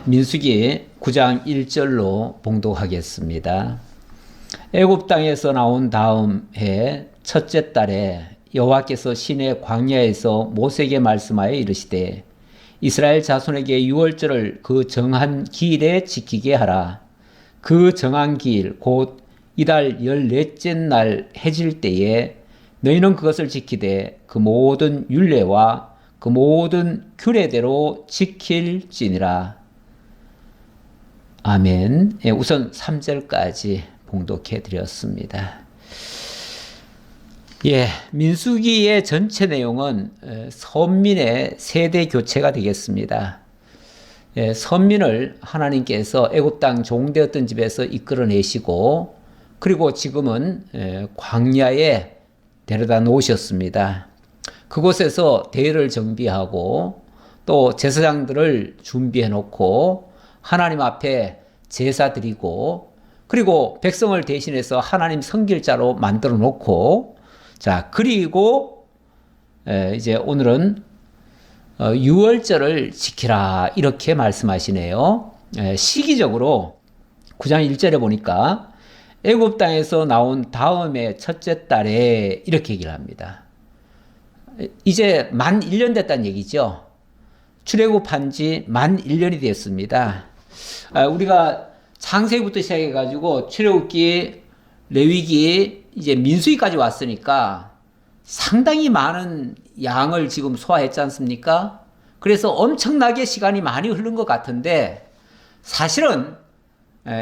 민수기 9장 1절로 봉독하겠습니다. 애굽 땅에서 나온 다음 해 첫째 달에 여호와께서 시내 광야에서 모세에게 말씀하여 이르시되 이스라엘 자손에게 유월절을 그 정한 기일에 지키게 하라. 그 정한 기일 곧 이달 14째 날 해질 때에 너희는 그것을 지키되 그 모든 율례와 그 모든 규례대로 지킬지니라. 아멘. 우선 3절까지 봉독해 드렸습니다. 민수기의 전체 내용은 선민의 세대 교체가 되겠습니다. 선민을 하나님께서 애굽 땅 종되었던 집에서 이끌어내시고 그리고 지금은 광야에 데려다 놓으셨습니다. 그곳에서 대회를 정비하고 또 제사장들을 준비해 놓고 하나님 앞에 제사 드리고 그리고 백성을 대신해서 하나님 선길자로 만들어 놓고 그리고 이제 오늘은 유월절을 지키라 이렇게 말씀하시네요. 시기적으로 9장 1절에 보니까 애굽 땅에서 나온 다음에 첫째 달에 이렇게 얘기를 합니다. 이제 만 1년 됐다는 얘기죠. 출애굽한 지 만 1년이 됐습니다. 우리가 창세기부터 시작해가지고 출애굽기, 레위기, 이제 민수기까지 왔으니까 상당히 많은 양을 지금 소화했지 않습니까? 그래서 엄청나게 시간이 많이 흐른 것 같은데 사실은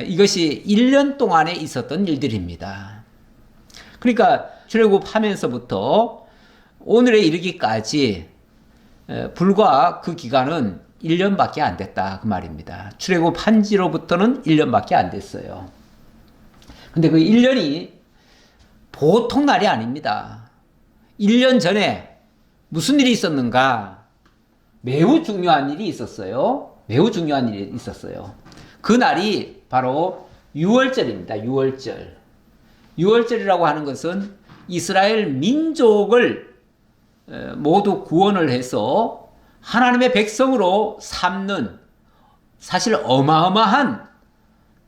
이것이 1년 동안에 있었던 일들입니다. 그러니까 출애굽하면서부터 오늘에 이르기까지 불과 그 기간은 1년밖에 안 됐다 그 말입니다. 출애굽한 지로부터는 1년밖에 안 됐어요. 근데 그 1년이 보통 날이 아닙니다. 1년 전에 무슨 일이 있었는가? 매우 중요한 일이 있었어요. 매우 중요한 일이 있었어요. 그 날이 바로 유월절입니다. 유월절. 유월절이라고 하는 것은 이스라엘 민족을 모두 구원을 해서 하나님의 백성으로 삼는 사실 어마어마한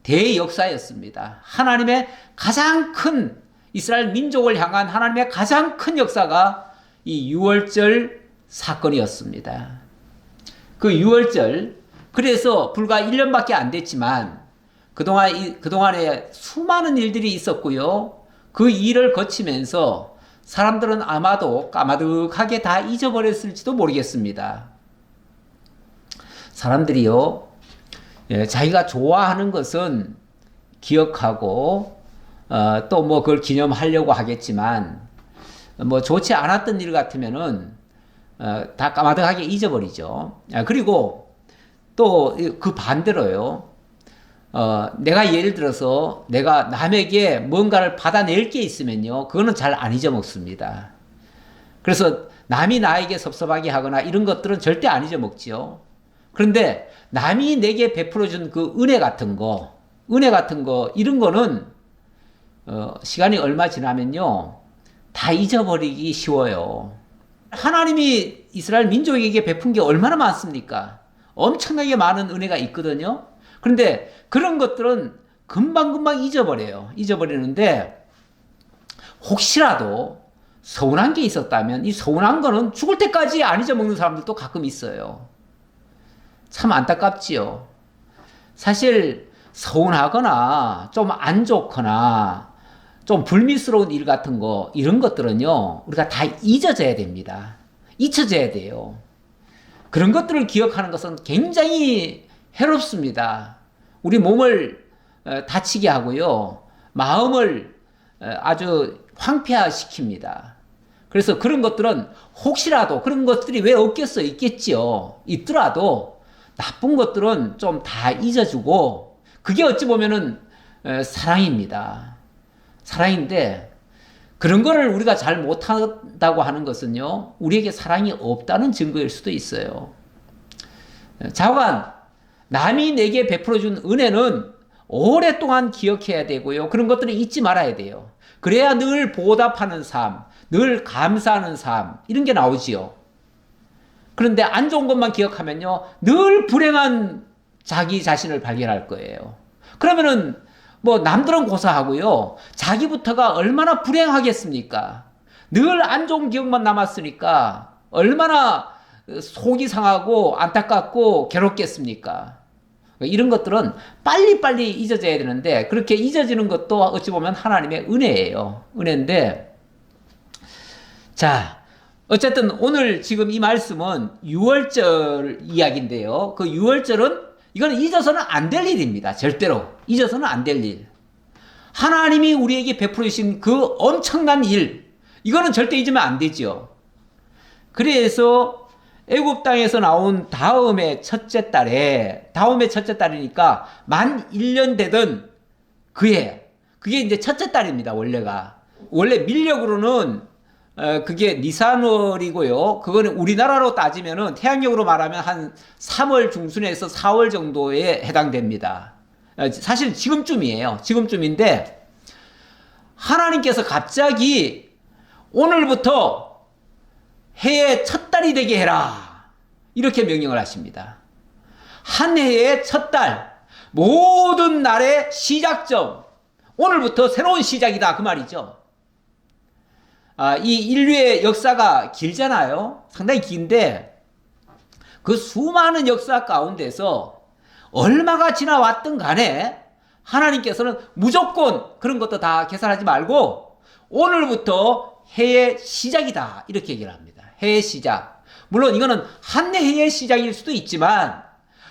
대역사였습니다. 하나님의 가장 큰 이스라엘 민족을 향한 하나님의 가장 큰 역사가 이 유월절 사건이었습니다. 그 유월절, 그래서 불과 1년밖에 안 됐지만 그동안에 수많은 일들이 있었고요. 그 일을 거치면서 사람들은 아마도 까마득하게 다 잊어버렸을지도 모르겠습니다. 사람들이요, 자기가 좋아하는 것은 기억하고 또 뭐 그걸 기념하려고 하겠지만 뭐 좋지 않았던 일 같으면은 다 까마득하게 잊어버리죠. 그리고 또 그 반대로요. 내가 예를 들어서 내가 남에게 뭔가를 받아낼 게 있으면요, 그거는 잘 안 잊어먹습니다. 그래서 남이 나에게 섭섭하게 하거나 이런 것들은 절대 안 잊어먹지요. 그런데 남이 내게 베풀어준 그 은혜 같은 거, 이런 거는 시간이 얼마 지나면요, 다 잊어버리기 쉬워요. 하나님이 이스라엘 민족에게 베푼 게 얼마나 많습니까? 엄청나게 많은 은혜가 있거든요. 그런데 그런 것들은 금방금방 잊어버리는데 혹시라도 서운한 게 있었다면 이 서운한 거는 죽을 때까지 안 잊어먹는 사람들도 가끔 있어요. 참 안타깝지요. 사실 서운하거나 좀 안 좋거나 좀 불미스러운 일 같은 거, 이런 것들은요, 우리가 다 잊어져야 됩니다. 잊혀져야 돼요. 그런 것들을 기억하는 것은 굉장히 해롭습니다. 우리 몸을 다치게 하고요, 마음을 아주 황폐화시킵니다. 그래서 그런 것들은 혹시라도, 그런 것들이 왜 없겠어? 있겠지요. 있더라도 나쁜 것들은 좀 다 잊어주고, 그게 어찌 보면은 사랑입니다. 사랑인데 그런 거를 우리가 잘 못한다고 하는 것은요, 우리에게 사랑이 없다는 증거일 수도 있어요. 자관, 남이 내게 베풀어준 은혜는 오랫동안 기억해야 되고요, 그런 것들을 잊지 말아야 돼요. 그래야 늘 보답하는 삶, 늘 감사하는 삶, 이런 게 나오지요. 그런데 안 좋은 것만 기억하면요, 늘 불행한 자기 자신을 발견할 거예요. 그러면은 뭐 남들은 고사하고요. 자기부터가 얼마나 불행하겠습니까? 늘 안 좋은 기억만 남았으니까 얼마나 속이 상하고 안타깝고 괴롭겠습니까? 이런 것들은 빨리빨리 잊어져야 되는데 그렇게 잊어지는 것도 어찌 보면 하나님의 은혜예요. 은혜인데 자 어쨌든 오늘 지금 이 말씀은 유월절 이야기인데요. 그 유월절은 이건 잊어서는 안 될 일입니다. 절대로 잊어서는 안 될 일. 하나님이 우리에게 베풀어 주신 그 엄청난 일 이거는 절대 잊으면 안 되죠. 그래서 애굽 땅에서 나온 다음의 첫째 달이니까 만 1년 되던 그해 그게 이제 첫째 달입니다. 원래 밀력으로는 그게 니산월이고요. 그거는 우리나라로 따지면은 태양력으로 말하면 한 3월 중순에서 4월 정도에 해당됩니다. 사실 지금쯤인데 하나님께서 갑자기 오늘부터 해의 첫 달이 되게 해라 이렇게 명령을 하십니다. 한 해의 첫 달 모든 날의 시작점 오늘부터 새로운 시작이다 그 말이죠. 이 인류의 역사가 길잖아요. 상당히 긴데 그 수많은 역사 가운데서 얼마가 지나왔든 간에 하나님께서는 무조건 그런 것도 다 계산하지 말고 오늘부터 해의 시작이다 이렇게 얘기를 합니다. 해의 시작. 물론 이거는 한 해의 시작일 수도 있지만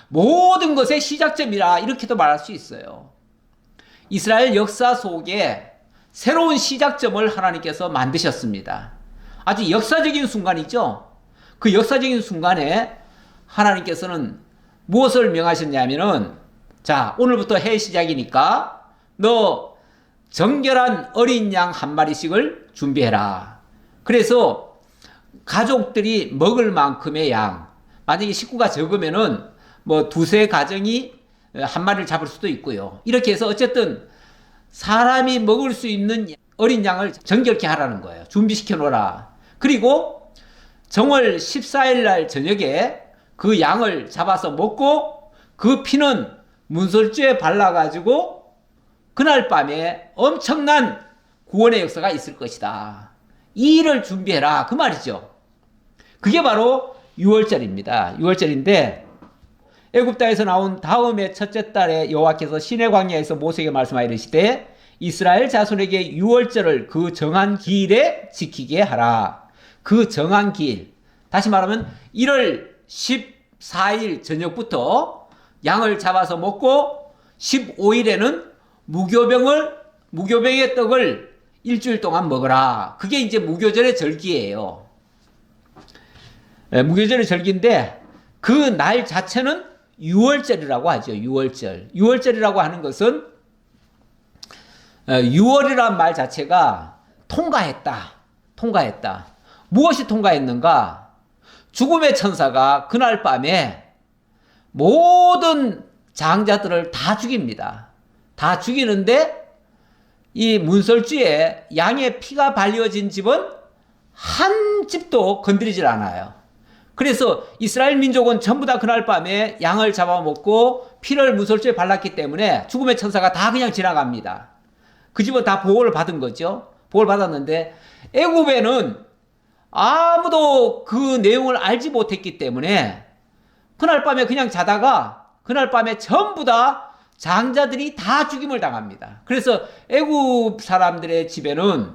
모든 것의 시작점이라 이렇게도 말할 수 있어요. 이스라엘 역사 속에 새로운 시작점을 하나님께서 만드셨습니다. 아주 역사적인 순간이죠. 그 역사적인 순간에 하나님께서는 무엇을 명하셨냐면은 자 오늘부터 해 시작이니까 너 정결한 어린 양 한 마리씩을 준비해라. 그래서 가족들이 먹을 만큼의 양 만약에 식구가 적으면은 뭐 두세 가정이 한 마리를 잡을 수도 있고요. 이렇게 해서 어쨌든 사람이 먹을 수 있는 어린 양을 정결케 하라는 거예요. 준비시켜 놓으라. 그리고 정월 14일 날 저녁에 그 양을 잡아서 먹고 그 피는 문설주에 발라가지고 그날 밤에 엄청난 구원의 역사가 있을 것이다. 이 일을 준비해라. 그 말이죠. 그게 바로 6월절입니다. 6월절인데 애굽 땅에서 나온 다음의 첫째 달에 여호와께서 시내 광야에서 모세에게 말씀하여 이르시되 이스라엘 자손에게 6월절을 그 정한 기일에 지키게 하라. 그 정한 기일. 다시 말하면 1월 14일 저녁부터 양을 잡아서 먹고 15일에는 무교병의 떡을 일주일 동안 먹어라. 그게 이제 무교절의 절기예요. 무교절의 절기인데 그 날 자체는 6월절이라고 하죠. 6월절. 6월절이라고 하는 것은 6월이란 말 자체가 통과했다. 무엇이 통과했는가? 죽음의 천사가 그날 밤에 모든 장자들을 다 죽입니다. 다 죽이는데 이 문설주에 양의 피가 발려진 집은 한 집도 건드리질 않아요. 그래서 이스라엘 민족은 전부 다 그날 밤에 양을 잡아먹고 피를 문설주에 발랐기 때문에 죽음의 천사가 다 그냥 지나갑니다. 그 집은 다 보호를 받은 거죠. 보호를 받았는데 애굽에는 아무도 그 내용을 알지 못했기 때문에 그날 밤에 그냥 자다가 그날 밤에 전부 다 장자들이 다 죽임을 당합니다. 그래서 애굽 사람들의 집에는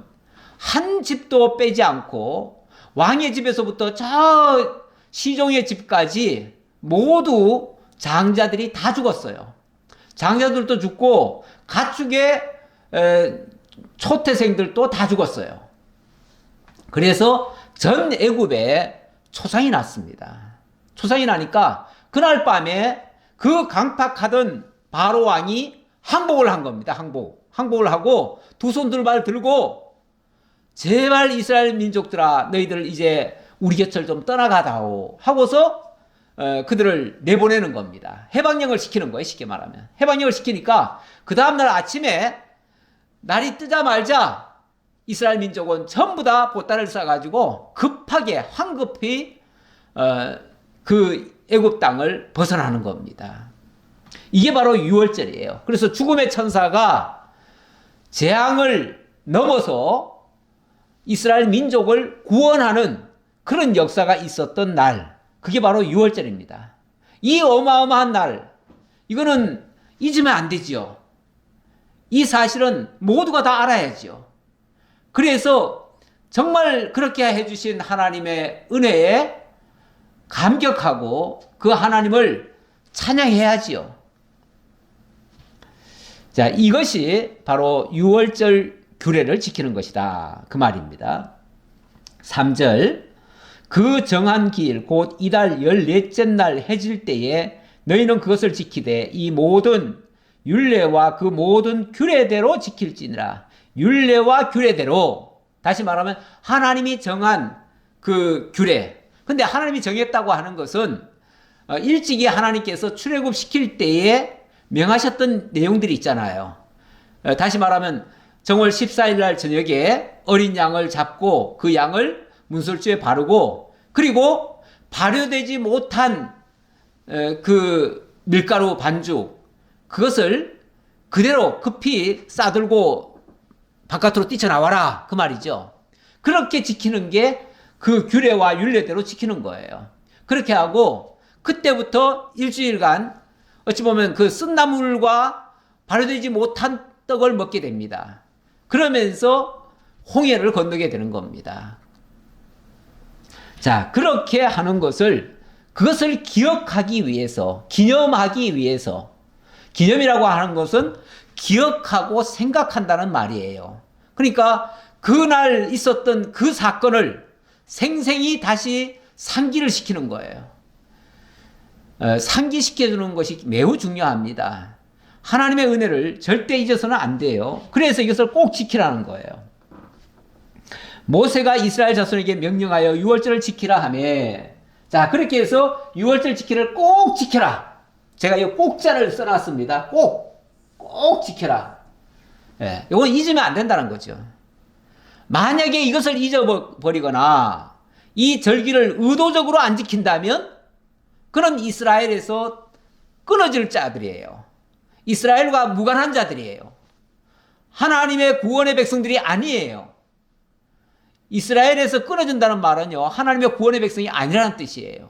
한 집도 빼지 않고 왕의 집에서부터 저 시종의 집까지 모두 장자들이 다 죽었어요. 장자들도 죽고 가축의 초태생들도 다 죽었어요. 그래서 전 애굽에 초상이 났습니다. 초상이 나니까 그날 밤에 그 강팍하던 바로 왕이 항복을 한 겁니다. 항복을 하고 두 손 두 발 들고 제발 이스라엘 민족들아 너희들 이제 우리 곁을 좀 떠나가다오 하고서 그들을 내보내는 겁니다. 해방령을 시키는 거예요. 쉽게 말하면. 해방령을 시키니까 그 다음날 아침에 날이 뜨자마자 이스라엘 민족은 전부 다 보따리를 싸가지고 황급히 그 애굽 땅을 벗어나는 겁니다. 이게 바로 유월절이에요. 그래서 죽음의 천사가 재앙을 넘어서 이스라엘 민족을 구원하는 그런 역사가 있었던 날, 그게 바로 유월절입니다. 이 어마어마한 날, 이거는 잊으면 안 되지요. 이 사실은 모두가 다 알아야지요. 그래서 정말 그렇게 해주신 하나님의 은혜에 감격하고 그 하나님을 찬양해야지요. 자, 이것이 바로 유월절 규례를 지키는 것이다. 그 말입니다. 3절, 그 정한 기일 곧 이달 14째 날 해질 때에 너희는 그것을 지키되 이 모든 율례와 그 모든 규례대로 지킬지니라. 율례와 규례대로, 다시 말하면 하나님이 정한 그 규례. 근데 하나님이 정했다고 하는 것은 일찍이 하나님께서 출애굽시킬 때에 명하셨던 내용들이 있잖아요. 다시 말하면 정월 14일 날 저녁에 어린 양을 잡고 그 양을 문설주에 바르고, 그리고 발효되지 못한 그 밀가루 반죽, 그것을 그대로 급히 싸들고 바깥으로 뛰쳐나와라, 그 말이죠. 그렇게 지키는 게 그 규례와 율례대로 지키는 거예요. 그렇게 하고 그때부터 일주일간 어찌 보면 그 쓴 나물과 발효되지 못한 떡을 먹게 됩니다. 그러면서 홍해를 건너게 되는 겁니다. 자, 그렇게 하는 것을, 그것을 기억하기 위해서, 기념하기 위해서, 기념이라고 하는 것은 기억하고 생각한다는 말이에요. 그러니까 그날 있었던 그 사건을 생생히 다시 상기를 시키는 거예요. 상기시켜주는 것이 매우 중요합니다. 하나님의 은혜를 절대 잊어서는 안 돼요. 그래서 이것을 꼭 지키라는 거예요. 모세가 이스라엘 자손에게 명령하여 유월절을 지키라 하며, 자, 그렇게 해서 유월절 지키를 꼭 지켜라. 제가 이 꼭자를 써놨습니다. 꼭 지켜라. 예, 이건 잊으면 안 된다는 거죠. 만약에 이것을 잊어버리거나 이 절기를 의도적으로 안 지킨다면 그는 이스라엘에서 끊어질 자들이에요. 이스라엘과 무관한 자들이에요. 하나님의 구원의 백성들이 아니에요. 이스라엘에서 끊어진다는 말은요, 하나님의 구원의 백성이 아니라는 뜻이에요.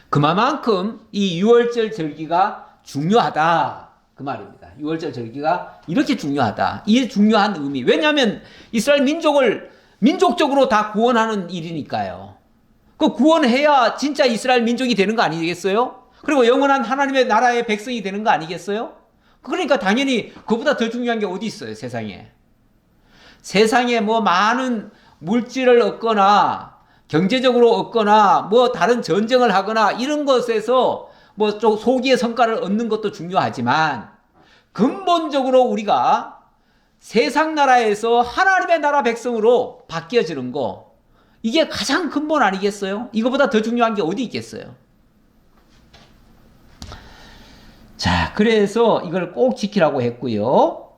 그만큼 이 유월절 절기가 중요하다, 그 말입니다. 유월절 절기가 이렇게 중요하다. 이 중요한 의미. 왜냐하면 이스라엘 민족을 민족적으로 다 구원하는 일이니까요. 그 구원해야 진짜 이스라엘 민족이 되는 거 아니겠어요? 그리고 영원한 하나님의 나라의 백성이 되는 거 아니겠어요? 그러니까 당연히 그보다 더 중요한 게 어디 있어요, 세상에. 세상에 뭐 많은 물질을 얻거나 경제적으로 얻거나 뭐 다른 전쟁을 하거나 이런 것에서 뭐 좀 소기의 성과를 얻는 것도 중요하지만 근본적으로 우리가 세상 나라에서 하나님의 나라 백성으로 바뀌어지는 거, 이게 가장 근본 아니겠어요? 이거보다 더 중요한 게 어디 있겠어요? 자, 그래서 이걸 꼭 지키라고 했고요.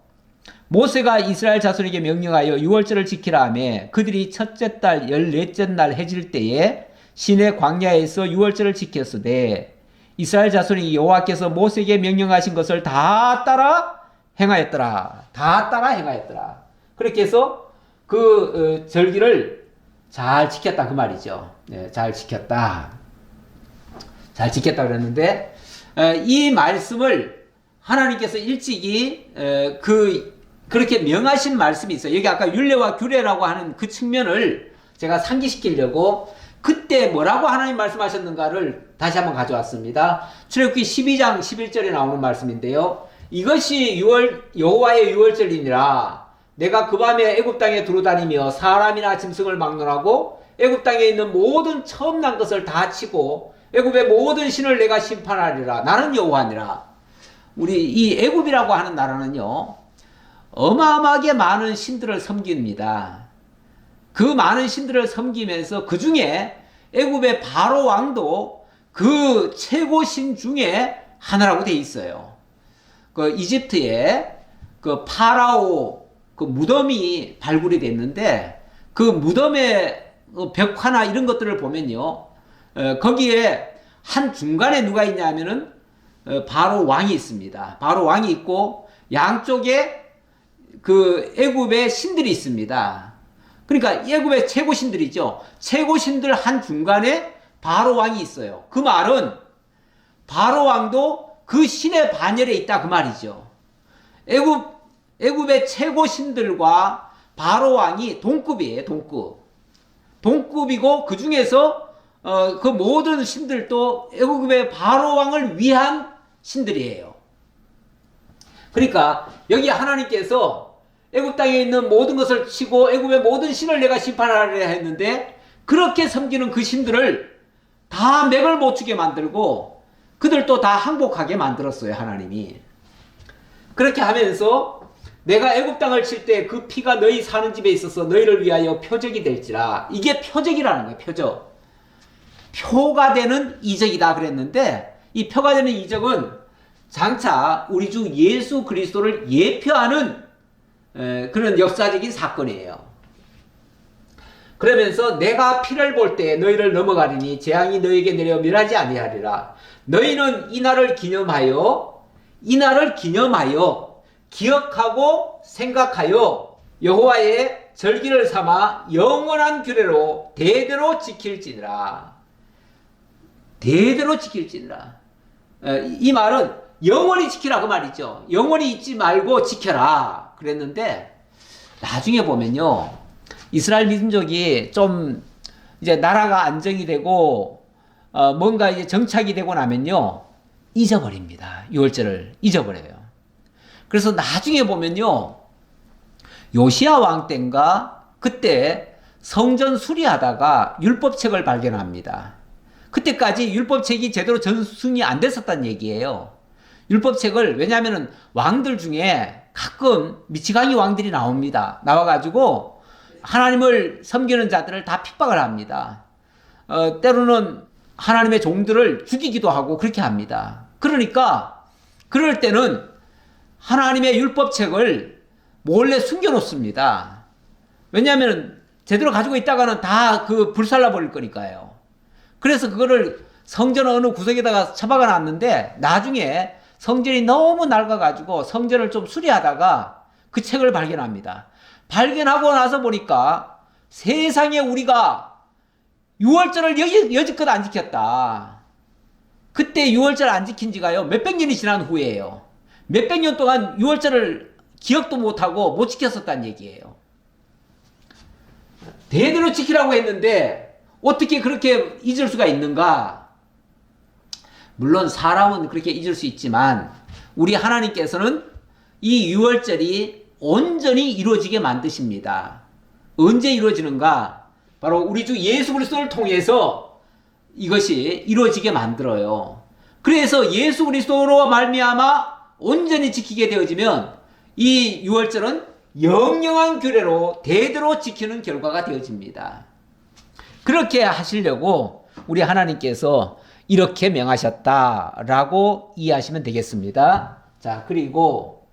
모세가 이스라엘 자손에게 명령하여 유월절을 지키라 하며 그들이 첫째 달 14째 날 해질 때에 시내 광야에서 유월절을 지켰으되 이스라엘 자손이 여호와께서 모세에게 명령하신 것을 다 따라 행하였더라. 다 따라 행하였더라. 그렇게 해서 그 절기를 잘 지켰다, 그 말이죠. 네, 잘 지켰다. 잘 지켰다 그랬는데 이 말씀을 하나님께서 일찍이 그렇게 명하신 말씀이 있어요. 여기 아까 율례와 규례라고 하는 그 측면을 제가 상기시키려고 그때 뭐라고 하나님 말씀하셨는가를 다시 한번 가져왔습니다. 출애굽기 12장 11절에 나오는 말씀인데요. 이것이 여호와의 유월절이니라. 내가 그 밤에 애굽 땅에 두루다니며 사람이나 짐승을 막론하고 애굽 땅에 있는 모든 처음 난 것을 다 치고 애굽의 모든 신을 내가 심판하리라. 나는 여호와니라. 우리 이 애굽이라고 하는 나라는요, 어마어마하게 많은 신들을 섬깁니다. 그 많은 신들을 섬기면서 그 중에 애굽의 바로 왕도 그 최고 신 중에 하나라고 돼 있어요. 그 이집트에 그 파라오 그 무덤이 발굴이 됐는데 그 무덤의 벽화나 이런 것들을 보면요, 거기에 한 중간에 누가 있냐면은 바로 왕이 있습니다. 바로 왕이 있고 양쪽에 그 애굽의 신들이 있습니다. 그러니까 애굽의 최고 신들이죠. 최고 신들 한 중간에 바로 왕이 있어요. 그 말은 바로 왕도 그 신의 반열에 있다 그 말이죠. 애굽의 최고 신들과 바로 왕이 동급이에요. 동급이고 그 중에서 그 모든 신들도 애굽의 바로 왕을 위한 신들이에요. 그러니까 여기 하나님께서 애굽 땅에 있는 모든 것을 치고 애굽의 모든 신을 내가 심판하려 했는데 그렇게 섬기는 그 신들을 다 맥을 못 추게 만들고 그들도 다 항복하게 만들었어요. 하나님이. 그렇게 하면서 내가 애굽 땅을 칠 때 그 피가 너희 사는 집에 있어서 너희를 위하여 표적이 될지라. 이게 표적이라는 거예요. 표적. 표가 되는 이적이다 그랬는데 이 표가 되는 이적은 장차 우리 주 예수 그리스도를 예표하는 그런 역사적인 사건이에요. 그러면서 내가 피를 볼 때 너희를 넘어가리니 재앙이 너희에게 내려 멸하지 아니하리라. 너희는 이 날을 기념하여 기억하고 생각하여 여호와의 절기를 삼아 영원한 규례로 대대로 지킬지니라. 대대로 지킬지니라. 이 말은 영원히 지키라 그 말이죠. 영원히 잊지 말고 지켜라 그랬는데 나중에 보면요. 이스라엘 민족이 좀 이제 나라가 안정이 되고 뭔가 이제 정착이 되고 나면요. 잊어버립니다. 유월절을 잊어버려요. 그래서 나중에 보면요. 요시야 왕 때인가 그때 성전 수리하다가 율법책을 발견합니다. 그때까지 율법책이 제대로 전승이 안 됐었다는 얘기예요. 율법책을 왜냐하면 왕들 중에 가끔 미치광이 왕들이 나와가지고 하나님을 섬기는 자들을 다 핍박을 합니다. 때로는 하나님의 종들을 죽이기도 하고 그렇게 합니다. 그러니까 그럴 때는 하나님의 율법책을 몰래 숨겨놓습니다. 왜냐하면 제대로 가지고 있다가는 다 그 불살라 버릴 거니까요. 그래서 그거를 성전 어느 구석에다가 처박아 놨는데 나중에 성전이 너무 낡아가지고 성전을 좀 수리하다가 그 책을 발견합니다. 발견하고 나서 보니까 세상에 우리가 유월절을 여지껏 안 지켰다. 그때 유월절 안 지킨 지가요 몇백 년이 지난 후에요. 몇백 년 동안 유월절을 기억도 못하고 못 지켰었다는 얘기예요. 대대로 지키라고 했는데 어떻게 그렇게 잊을 수가 있는가? 물론 사람은 그렇게 잊을 수 있지만 우리 하나님께서는 이 유월절이 온전히 이루어지게 만드십니다. 언제 이루어지는가? 바로 우리 주 예수 그리스도를 통해서 이것이 이루어지게 만들어요. 그래서 예수 그리스도로 말미암아 온전히 지키게 되어지면 이 유월절은 영영한 규례로 대대로 지키는 결과가 되어집니다. 그렇게 하시려고 우리 하나님께서 이렇게 명하셨다라고 이해하시면 되겠습니다. 자, 그리고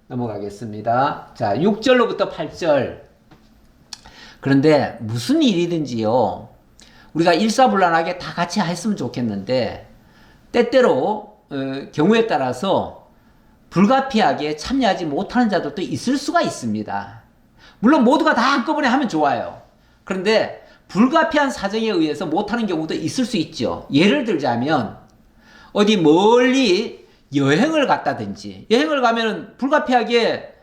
넘어가겠습니다. 자, 6절로부터 8절. 그런데 무슨 일이든지요, 우리가 일사불란하게 다 같이 했으면 좋겠는데 때때로 경우에 따라서 불가피하게 참여하지 못하는 자들도 있을 수가 있습니다. 물론 모두가 다 한꺼번에 하면 좋아요. 그런데 불가피한 사정에 의해서 못하는 경우도 있을 수 있죠. 예를 들자면 어디 멀리 여행을 갔다든지, 여행을 가면 불가피하게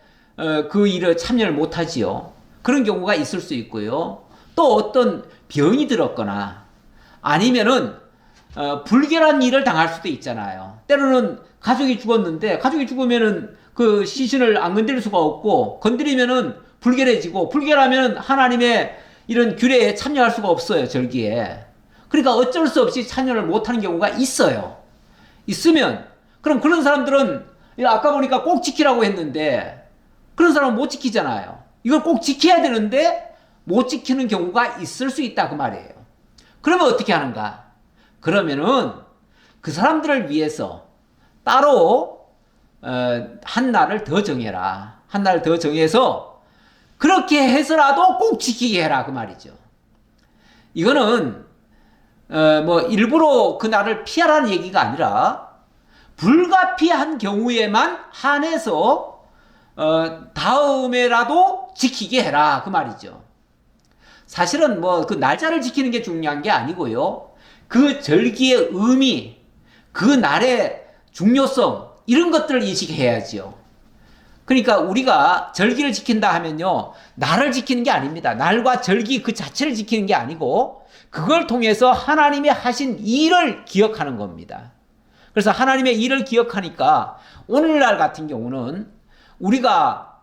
그 일에 참여를 못하지요. 그런 경우가 있을 수 있고요. 또 어떤 병이 들었거나 아니면은 불결한 일을 당할 수도 있잖아요. 때로는 가족이 죽었는데 가족이 죽으면은 그 시신을 안 건드릴 수가 없고 건드리면은 불결해지고 불결하면 하나님의 이런 규례에 참여할 수가 없어요. 절기에. 그러니까 어쩔 수 없이 참여를 못하는 경우가 있어요. 있으면 그럼 그런 사람들은 아까 보니까 꼭 지키라고 했는데 그런 사람은 못 지키잖아요. 이걸 꼭 지켜야 되는데 못 지키는 경우가 있을 수 있다 그 말이에요. 그러면 어떻게 하는가? 그러면은 그 사람들을 위해서 따로 한 날을 더 정해라. 한 날을 더 정해서 그렇게 해서라도 꼭 지키게 해라 그 말이죠. 이거는 뭐 일부러 그 날을 피하라는 얘기가 아니라 불가피한 경우에만 한해서 다음에라도 지키게 해라 그 말이죠. 사실은 뭐 그 날짜를 지키는 게 중요한 게 아니고요. 그 절기의 의미, 그 날의 중요성 이런 것들을 인식해야지요. 그러니까 우리가 절기를 지킨다 하면요, 날을 지키는 게 아닙니다. 날과 절기 그 자체를 지키는 게 아니고 그걸 통해서 하나님이 하신 일을 기억하는 겁니다. 그래서 하나님의 일을 기억하니까 오늘날 같은 경우는 우리가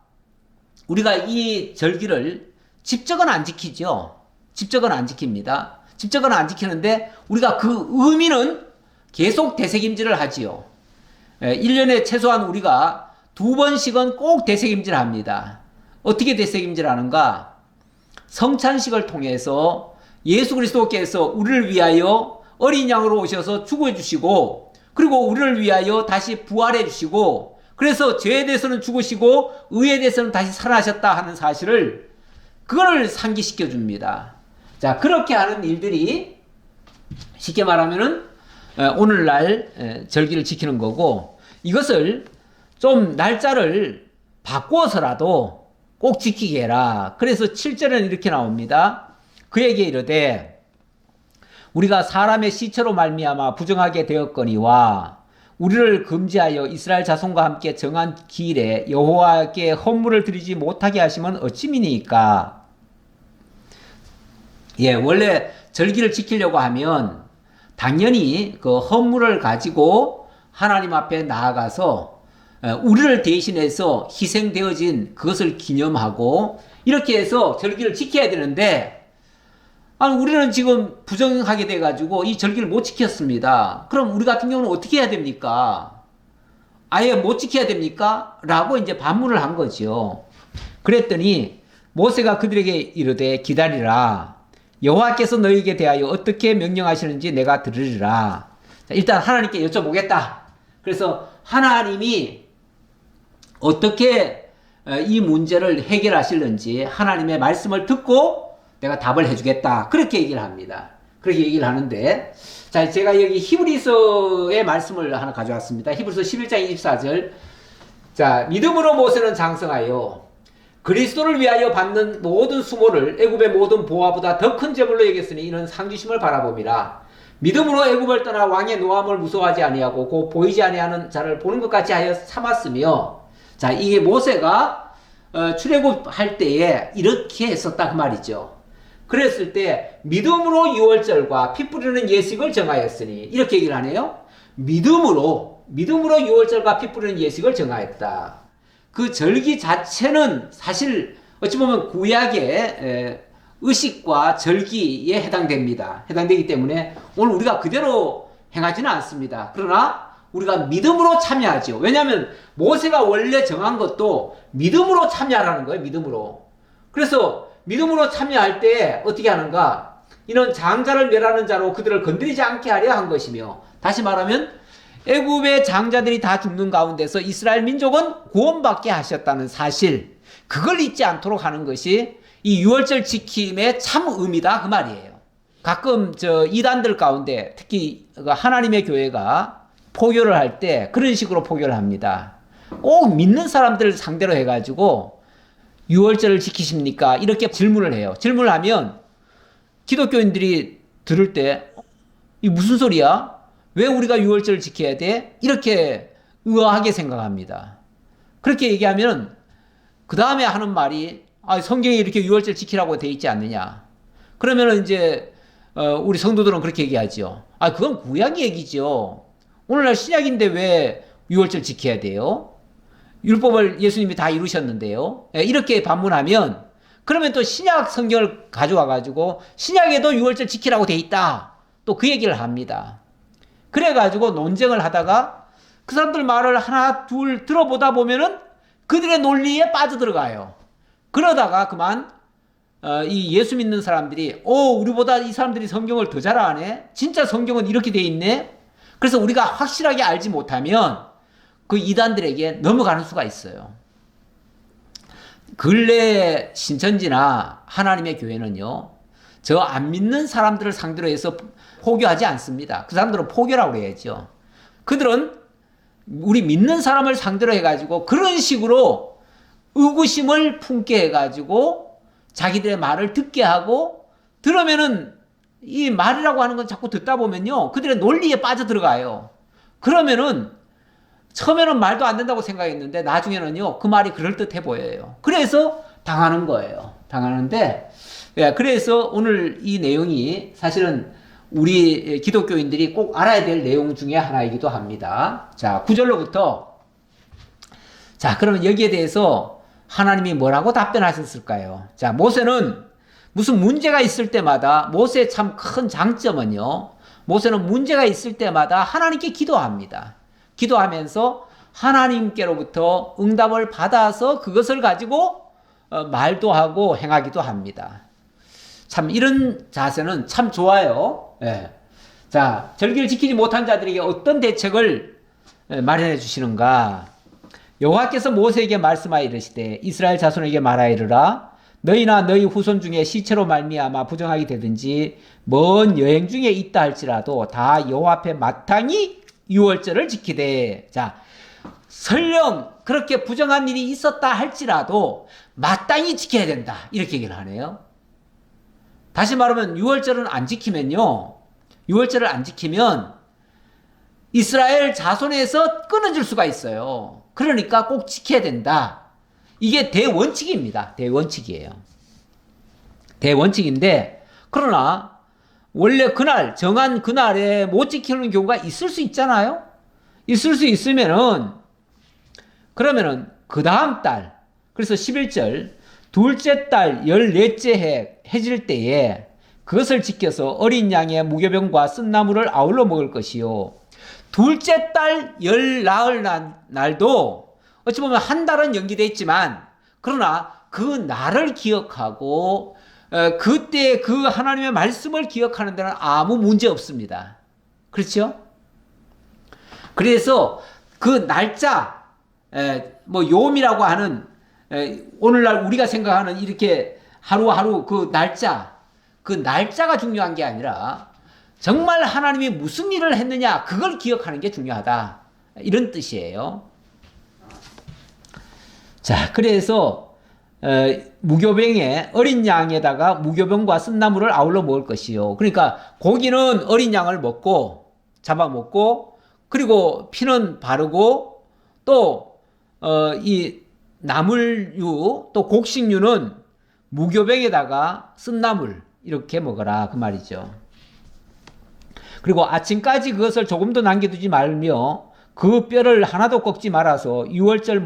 이 절기를 직접은 안 지키죠. 직접은 안 지킵니다. 직접은 안 지키는데 우리가 그 의미는 계속 되새김질을 하지요. 1년에 최소한 우리가 2번씩은 꼭 되새김질 합니다. 어떻게 되새김질 하는가? 성찬식을 통해서 예수 그리스도께서 우리를 위하여 어린 양으로 오셔서 죽어 주시고, 그리고 우리를 위하여 다시 부활해 주시고, 그래서 죄에 대해서는 죽으시고 의에 대해서는 다시 살아나셨다 하는 사실을 그걸 상기시켜 줍니다. 자, 그렇게 하는 일들이 쉽게 말하면은 오늘날 절기를 지키는 거고, 이것을 좀 날짜를 바꾸어서라도 꼭 지키게 해라. 그래서 7절에는 이렇게 나옵니다. 그에게 이르되 우리가 사람의 시체로 말미암아 부정하게 되었거니와 우리를 금지하여 이스라엘 자손과 함께 정한 기일에 여호와께 헌물을 드리지 못하게 하시면 어찌미니까. 원래 절기를 지키려고 하면 당연히 그 헌물을 가지고 하나님 앞에 나아가서 우리를 대신해서 희생되어진 그것을 기념하고 이렇게 해서 절기를 지켜야 되는데, 우리는 지금 부정하게 돼가지고 이 절기를 못 지켰습니다. 그럼 우리 같은 경우는 어떻게 해야 됩니까? 아예 못 지켜야 됩니까? 라고 이제 반문을 한 거죠. 그랬더니 모세가 그들에게 이르되 기다리라. 여호와께서 너희에게 대하여 어떻게 명령하시는지 내가 들으리라. 자, 일단 하나님께 여쭤보겠다. 그래서 하나님이 어떻게 이 문제를 해결하실는지 하나님의 말씀을 듣고 내가 답을 해주겠다. 그렇게 얘기를 합니다. 그렇게 얘기를 하는데, 자, 제가 여기 히브리서의 말씀을 하나 가져왔습니다. 히브리서 11장 24절. 자, 믿음으로 모세는 장성하여 그리스도를 위하여 받는 모든 수모를 애굽의 모든 보화보다 더 큰 제물로 여겼으니 이는 상주심을 바라봄이라. 믿음으로 애굽을 떠나 왕의 노함을 무서워하지 아니하고 곧 보이지 아니하는 자를 보는 것 같이 하여 참았으며, 자, 이게 모세가 출애굽할 때에 이렇게 했었다 그 말이죠. 그랬을 때 믿음으로 유월절과 피 뿌리는 예식을 정하였으니 이렇게 얘기를 하네요. 믿음으로 유월절과 피 뿌리는 예식을 정하였다. 그 절기 자체는 사실 어찌 보면 구약의 의식과 절기에 해당되기 때문에 오늘 우리가 그대로 행하지는 않습니다. 그러나 우리가 믿음으로 참여하죠. 왜냐하면 모세가 원래 정한 것도 믿음으로 참여하라는 거예요. 믿음으로. 그래서 믿음으로 참여할 때 어떻게 하는가? 이는 장자를 멸하는 자로 그들을 건드리지 않게 하려 한 것이며, 다시 말하면 애굽의 장자들이 다 죽는 가운데서 이스라엘 민족은 구원받게 하셨다는 사실, 그걸 잊지 않도록 하는 것이 이 유월절 지킴의 참 의미다 그 말이에요. 가끔 이단들 가운데 특히 하나님의 교회가 포교를 할 때 그런 식으로 포교를 합니다. 꼭 믿는 사람들을 상대로 해가지고 유월절을 지키십니까? 이렇게 질문을 해요. 질문을 하면 기독교인들이 들을 때 이 무슨 소리야? 왜 우리가 유월절을 지켜야 돼? 이렇게 의아하게 생각합니다. 그렇게 얘기하면 그 다음에 하는 말이 성경에 이렇게 유월절 지키라고 돼 있지 않느냐. 그러면 이제 우리 성도들은 그렇게 얘기하죠. 그건 구약 얘기죠. 오늘날 신약인데 왜 유월절 지켜야 돼요? 율법을 예수님이 다 이루셨는데요. 이렇게 반문하면 그러면 또 신약 성경을 가져와 가지고 신약에도 유월절 지키라고 돼 있다. 또 그 얘기를 합니다. 그래 가지고 논쟁을 하다가 그 사람들 말을 하나 둘 들어보다 보면은 그들의 논리에 빠져들어가요. 그러다가 그만 이 예수 믿는 사람들이 우리보다 이 사람들이 성경을 더 잘 아네. 진짜 성경은 이렇게 돼 있네. 그래서 우리가 확실하게 알지 못하면 그 이단들에게 넘어가는 수가 있어요. 근래 신천지나 하나님의 교회는요, 저 안 믿는 사람들을 상대로 해서 포교하지 않습니다. 그 사람들은 포교라고 해야죠. 그들은 우리 믿는 사람을 상대로 해가지고 그런 식으로 의구심을 품게 해가지고 자기들의 말을 듣게 하고 들으면은 이 말이라고 하는 건 자꾸 듣다 보면요 그들의 논리에 빠져들어가요. 그러면은 처음에는 말도 안 된다고 생각했는데 나중에는요 그 말이 그럴듯해 보여요. 그래서 당하는 거예요. 당하는데 그래서 오늘 이 내용이 사실은 우리 기독교인들이 꼭 알아야 될 내용 중에 하나이기도 합니다. 자, 9절로부터 자, 그러면 여기에 대해서 하나님이 뭐라고 답변하셨을까요? 자, 모세는 무슨 문제가 있을 때마다 모세의 참 큰 장점은요. 모세는 문제가 있을 때마다 하나님께 기도합니다. 기도하면서 하나님께로부터 응답을 받아서 그것을 가지고 말도 하고 행하기도 합니다. 참 이런 자세는 참 좋아요. 예. 자, 절기를 지키지 못한 자들에게 어떤 대책을 마련해 주시는가? 여호와께서 모세에게 말씀하여 이르시되 이스라엘 자손에게 말하여 이르라 너희나 너희 후손 중에 시체로 말미암아 부정하게 되든지 먼 여행 중에 있다 할지라도 다 여호와 앞에 마땅히 유월절을 지키되 자 설령 그렇게 부정한 일이 있었다 할지라도 마땅히 지켜야 된다 이렇게 얘기를 하네요. 다시 말하면 6월절은 안 지키면요. 6월절을 안 지키면 이스라엘 자손에서 끊어질 수가 있어요. 그러니까 꼭 지켜야 된다. 이게 대원칙입니다. 대원칙이에요. 대원칙인데 그러나 원래 그날 정한 그날에 못 지키는 경우가 있을 수 있잖아요. 있을 수 있으면은 그러면은 그 다음 달 그래서 11절 둘째 달 14째 해질 때에 그것을 지켜서 어린 양의 무교병과 쓴나물을 아울러 먹을 것이요. 둘째 달 열 나흘 날도 어찌 보면 한 달은 연기되어 있지만 그러나 그 날을 기억하고 그때 그 하나님의 말씀을 기억하는 데는 아무 문제 없습니다. 그렇죠? 그래서 그 날짜 뭐 요음이라고 하는 오늘날 우리가 생각하는 이렇게 하루하루 그 날짜가 중요한 게 아니라 정말 하나님이 무슨 일을 했느냐 그걸 기억하는 게 중요하다 이런 뜻이에요. 자, 그래서 무교병에 어린 양에다가 무교병과 쓴나물을 아울러 먹을 것이요. 그러니까 고기는 어린 양을 먹고 잡아먹고 그리고 피는 바르고 또 이 나물류 또 곡식류는 무교병에다가 쓴나물 이렇게 먹어라 그 말이죠. 그리고 아침까지 그것을 조금도 남겨두지 말며 그 뼈를 하나도 꺾지 말아서 6월절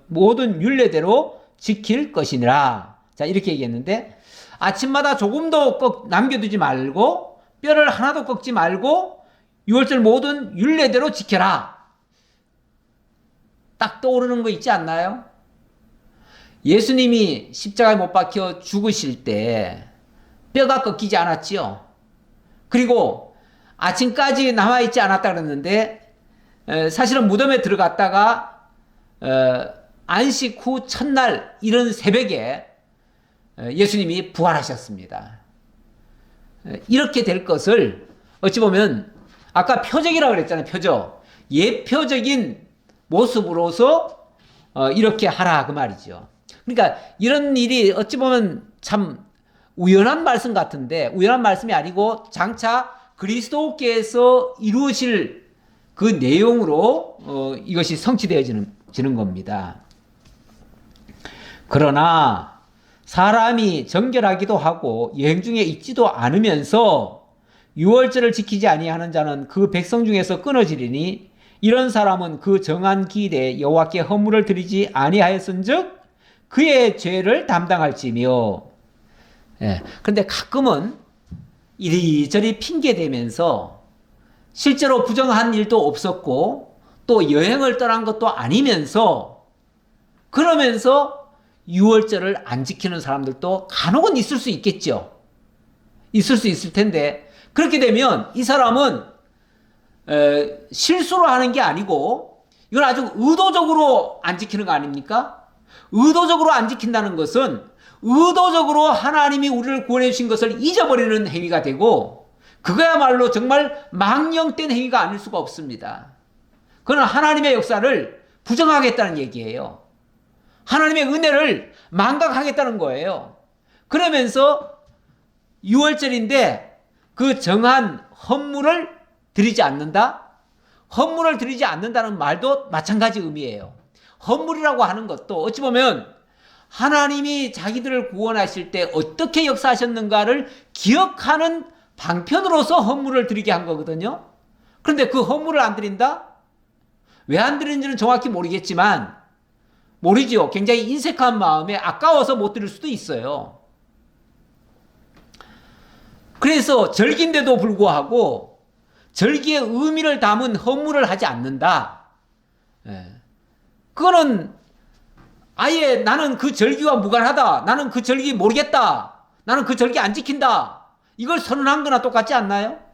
모든 율례대로 지킬 것이니라. 자, 이렇게 얘기했는데 아침마다 조금도 남겨두지 말고 뼈를 하나도 꺾지 말고 6월절 모든 율례대로 지켜라. 딱 떠오르는 거 있지 않나요? 예수님이 십자가에 못 박혀 죽으실 때 뼈가 꺾이지 않았지요. 그리고 아침까지 남아있지 않았다 그랬는데 사실은 무덤에 들어갔다가 안식 후 첫날 이른 새벽에 예수님이 부활하셨습니다. 이렇게 될 것을 어찌 보면 아까 표적이라고 그랬잖아요. 표적. 예표적인 모습으로서 이렇게 하라 그 말이죠. 그러니까 이런 일이 어찌 보면 참 우연한 말씀 같은데 우연한 말씀이 아니고 장차 그리스도께서 이루어질 그 내용으로 이것이 성취되어지는 겁니다. 그러나 사람이 정결하기도 하고 여행 중에 있지도 않으면서 유월절을 지키지 아니하는 자는 그 백성 중에서 끊어지리니 이런 사람은 그 정한 기일에 여호와께 헌물을 드리지 아니하였은즉 그의 죄를 담당할지며. 그런데 가끔은 이리저리 핑계대면서 실제로 부정한 일도 없었고 또 여행을 떠난 것도 아니면서 그러면서 유월절을 안 지키는 사람들도 간혹은 있을 수 있겠죠. 있을 수 있을 텐데 그렇게 되면 이 사람은 실수로 하는 게 아니고 이건 아주 의도적으로 안 지키는 거 아닙니까? 의도적으로 안 지킨다는 것은 의도적으로 하나님이 우리를 구원해 주신 것을 잊어버리는 행위가 되고 그거야말로 정말 망령된 행위가 아닐 수가 없습니다. 그는 하나님의 역사를 부정하겠다는 얘기예요. 하나님의 은혜를 망각하겠다는 거예요. 그러면서 6월절인데 그 정한 헌물을 드리지 않는다? 헌물을 드리지 않는다는 말도 마찬가지 의미예요. 헌물이라고 하는 것도 어찌 보면 하나님이 자기들을 구원하실 때 어떻게 역사하셨는가를 기억하는 방편으로서 헌물을 드리게 한 거거든요. 그런데 그 헌물을 안 드린다? 왜 안 드리는지는 정확히 모르겠지만, 모르지요. 굉장히 인색한 마음에 아까워서 못 드릴 수도 있어요. 그래서 절기인데도 불구하고 절기의 의미를 담은 헌물을 하지 않는다. 그거는 아예 나는 그 절기와 무관하다. 나는 그 절기 모르겠다. 나는 그 절기 안 지킨다. 이걸 선언한 거나 똑같지 않나요?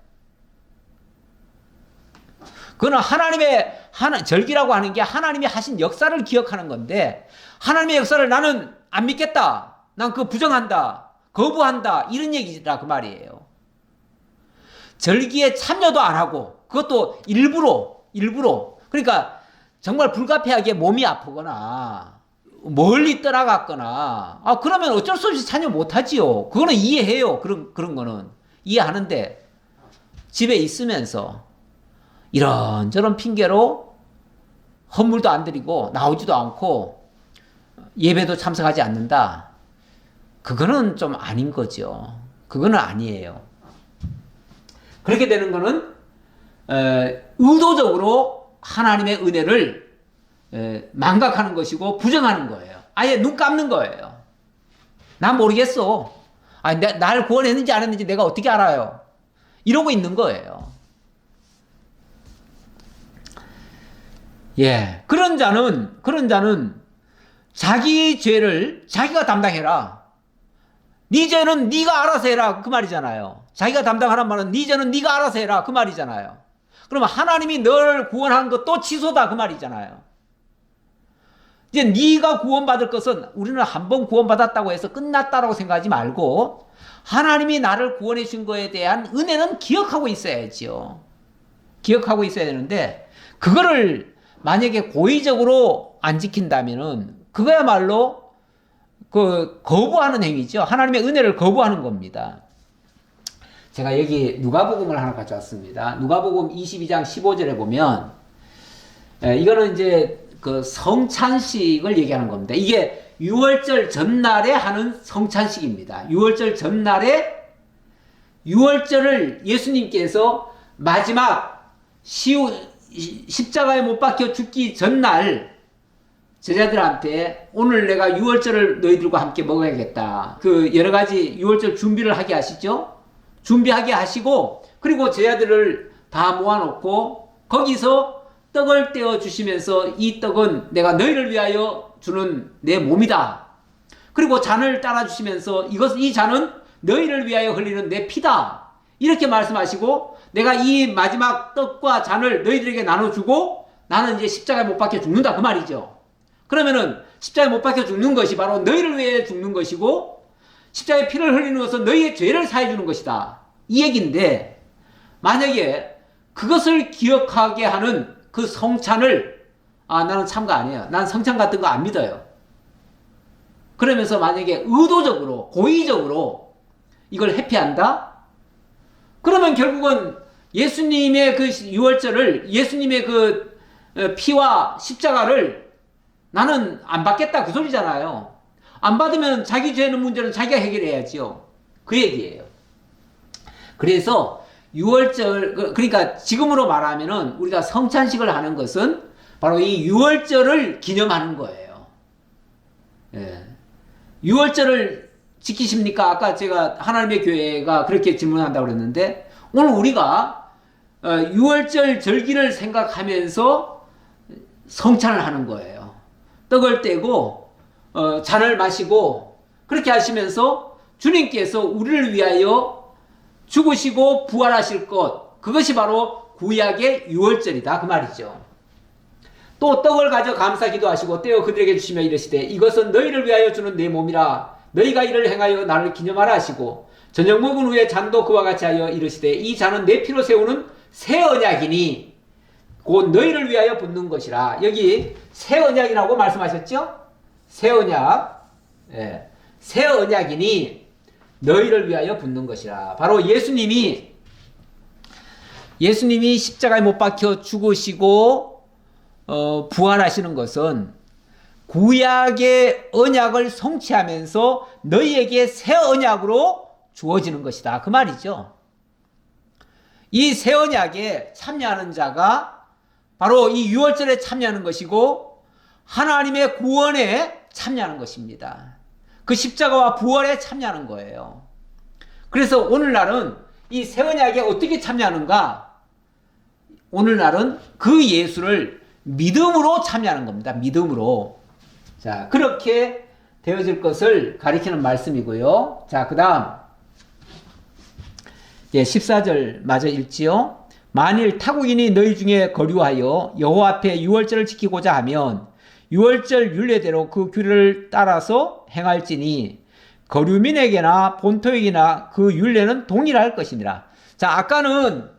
그거는 절기라고 하는 게 하나님이 하신 역사를 기억하는 건데, 하나님의 역사를 나는 안 믿겠다. 난 그거 부정한다. 거부한다. 이런 얘기라 그 말이에요. 절기에 참여도 안 하고, 그것도 일부러. 그러니까 정말 불가피하게 몸이 아프거나, 멀리 떠나갔거나, 그러면 어쩔 수 없이 참여 못 하지요. 그거는 이해해요. 그런 거는. 이해하는데, 집에 있으면서 이런저런 핑계로 헌물도 안 드리고 나오지도 않고 예배도 참석하지 않는다. 그거는 좀 아닌 거죠. 그거는 아니에요. 그렇게 되는 거는 의도적으로 하나님의 은혜를 망각하는 것이고 부정하는 거예요. 아예 눈 감는 거예요. 난 모르겠어. 날 구원했는지 안 했는지 내가 어떻게 알아요? 이러고 있는 거예요. 예, 그런 자는 자기 죄를 자기가 담당해라. 네 죄는 네가 알아서 해라. 그 말이잖아요. 자기가 담당하란 말은 네 죄는 네가 알아서 해라. 그 말이잖아요. 그러면 하나님이 널 구원한 것도 취소다. 그 말이잖아요. 이제 네가 구원받을 것은 우리는 한 번 구원받았다고 해서 끝났다라고 생각하지 말고 하나님이 나를 구원해 준 거에 대한 은혜는 기억하고 있어야지요. 기억하고 있어야 되는데 그거를 만약에 고의적으로 안 지킨다면은 그거야말로 거부하는 행위죠. 하나님의 은혜를 거부하는 겁니다. 제가 여기 누가복음을 하나 가져왔습니다. 누가복음 22장 15절에 보면 이거는 이제 그 성찬식을 얘기하는 겁니다. 이게 6월절 전날에 하는 성찬식입니다. 6월절 전날에 6월절을 예수님께서 마지막 십자가에 못 박혀 죽기 전날 제자들한테 오늘 내가 6월절을 너희들과 함께 먹어야겠다. 그 여러 가지 6월절 준비를 하게 하시죠. 준비하게 하시고 그리고 제자들을 다 모아놓고 거기서 떡을 떼어 주시면서 이 떡은 내가 너희를 위하여 주는 내 몸이다. 그리고 잔을 따라 주시면서 이 잔은 너희를 위하여 흘리는 내 피다. 이렇게 말씀하시고 내가 이 마지막 떡과 잔을 너희들에게 나눠주고 나는 이제 십자가에 못 박혀 죽는다. 그 말이죠. 그러면은 십자가에 못 박혀 죽는 것이 바로 너희를 위해 죽는 것이고 십자가에 피를 흘리는 것은 너희의 죄를 사해 주는 것이다. 이 얘기인데 만약에 그것을 기억하게 하는 그 성찬을 나는 참가 안 해요. 난 성찬 같은 거 안 믿어요. 그러면서 만약에 의도적으로 고의적으로 이걸 회피한다? 그러면 결국은 예수님의 그 6월절을 예수님의 그 피와 십자가를 나는 안 받겠다 그 소리잖아요. 안 받으면 자기 죄는 문제는 자기가 해결해야지요. 그 얘기예요. 그래서 6월절 그러니까 지금으로 말하면은 우리가 성찬식을 하는 것은 바로 이 6월절을 기념하는 거예요. 예. 6월절을 지키십니까? 아까 제가 하나님의 교회가 그렇게 질문한다고 그랬는데 오늘 우리가 6월절 절기를 생각하면서 성찬을 하는 거예요. 떡을 떼고 잔을 마시고 그렇게 하시면서 주님께서 우리를 위하여 죽으시고 부활하실 것 그것이 바로 구약의 6월절이다 그 말이죠. 또 떡을 가져 감사 기도하시고 떼어 그들에게 주시며 이르시되 이것은 너희를 위하여 주는 내 몸이라 너희가 이를 행하여 나를 기념하라 하시고 저녁 먹은 후에 잔도 그와 같이 하여 이르시되 이 잔은 내 피로 세우는 새 언약이니 곧 너희를 위하여 붙는 것이라. 여기 새 언약이라고 말씀하셨죠? 새 언약. 예. 새 언약이니 너희를 위하여 붙는 것이라. 바로 예수님이 십자가에 못 박혀 죽으시고 부활하시는 것은 구약의 언약을 성취하면서 너희에게 새 언약으로 주어지는 것이다. 그 말이죠. 이 새 언약에 참여하는 자가 바로 이 유월절에 참여하는 것이고 하나님의 구원에 참여하는 것입니다. 그 십자가와 부활에 참여하는 거예요. 그래서 오늘날은 이 새 언약에 어떻게 참여하는가? 오늘날은 그 예수를 믿음으로 참여하는 겁니다. 믿음으로. 자, 그렇게 되어질 것을 가리키는 말씀이고요. 자, 그 다음 14절 마저 읽지요. 만일 타국인이 너희 중에 거류하여 여호와 앞에 유월절을 지키고자 하면 유월절 율례대로 그 규례를 따라서 행할지니 거류민에게나 본토에게나 그 율례는 동일할 것이니라. 자, 아까는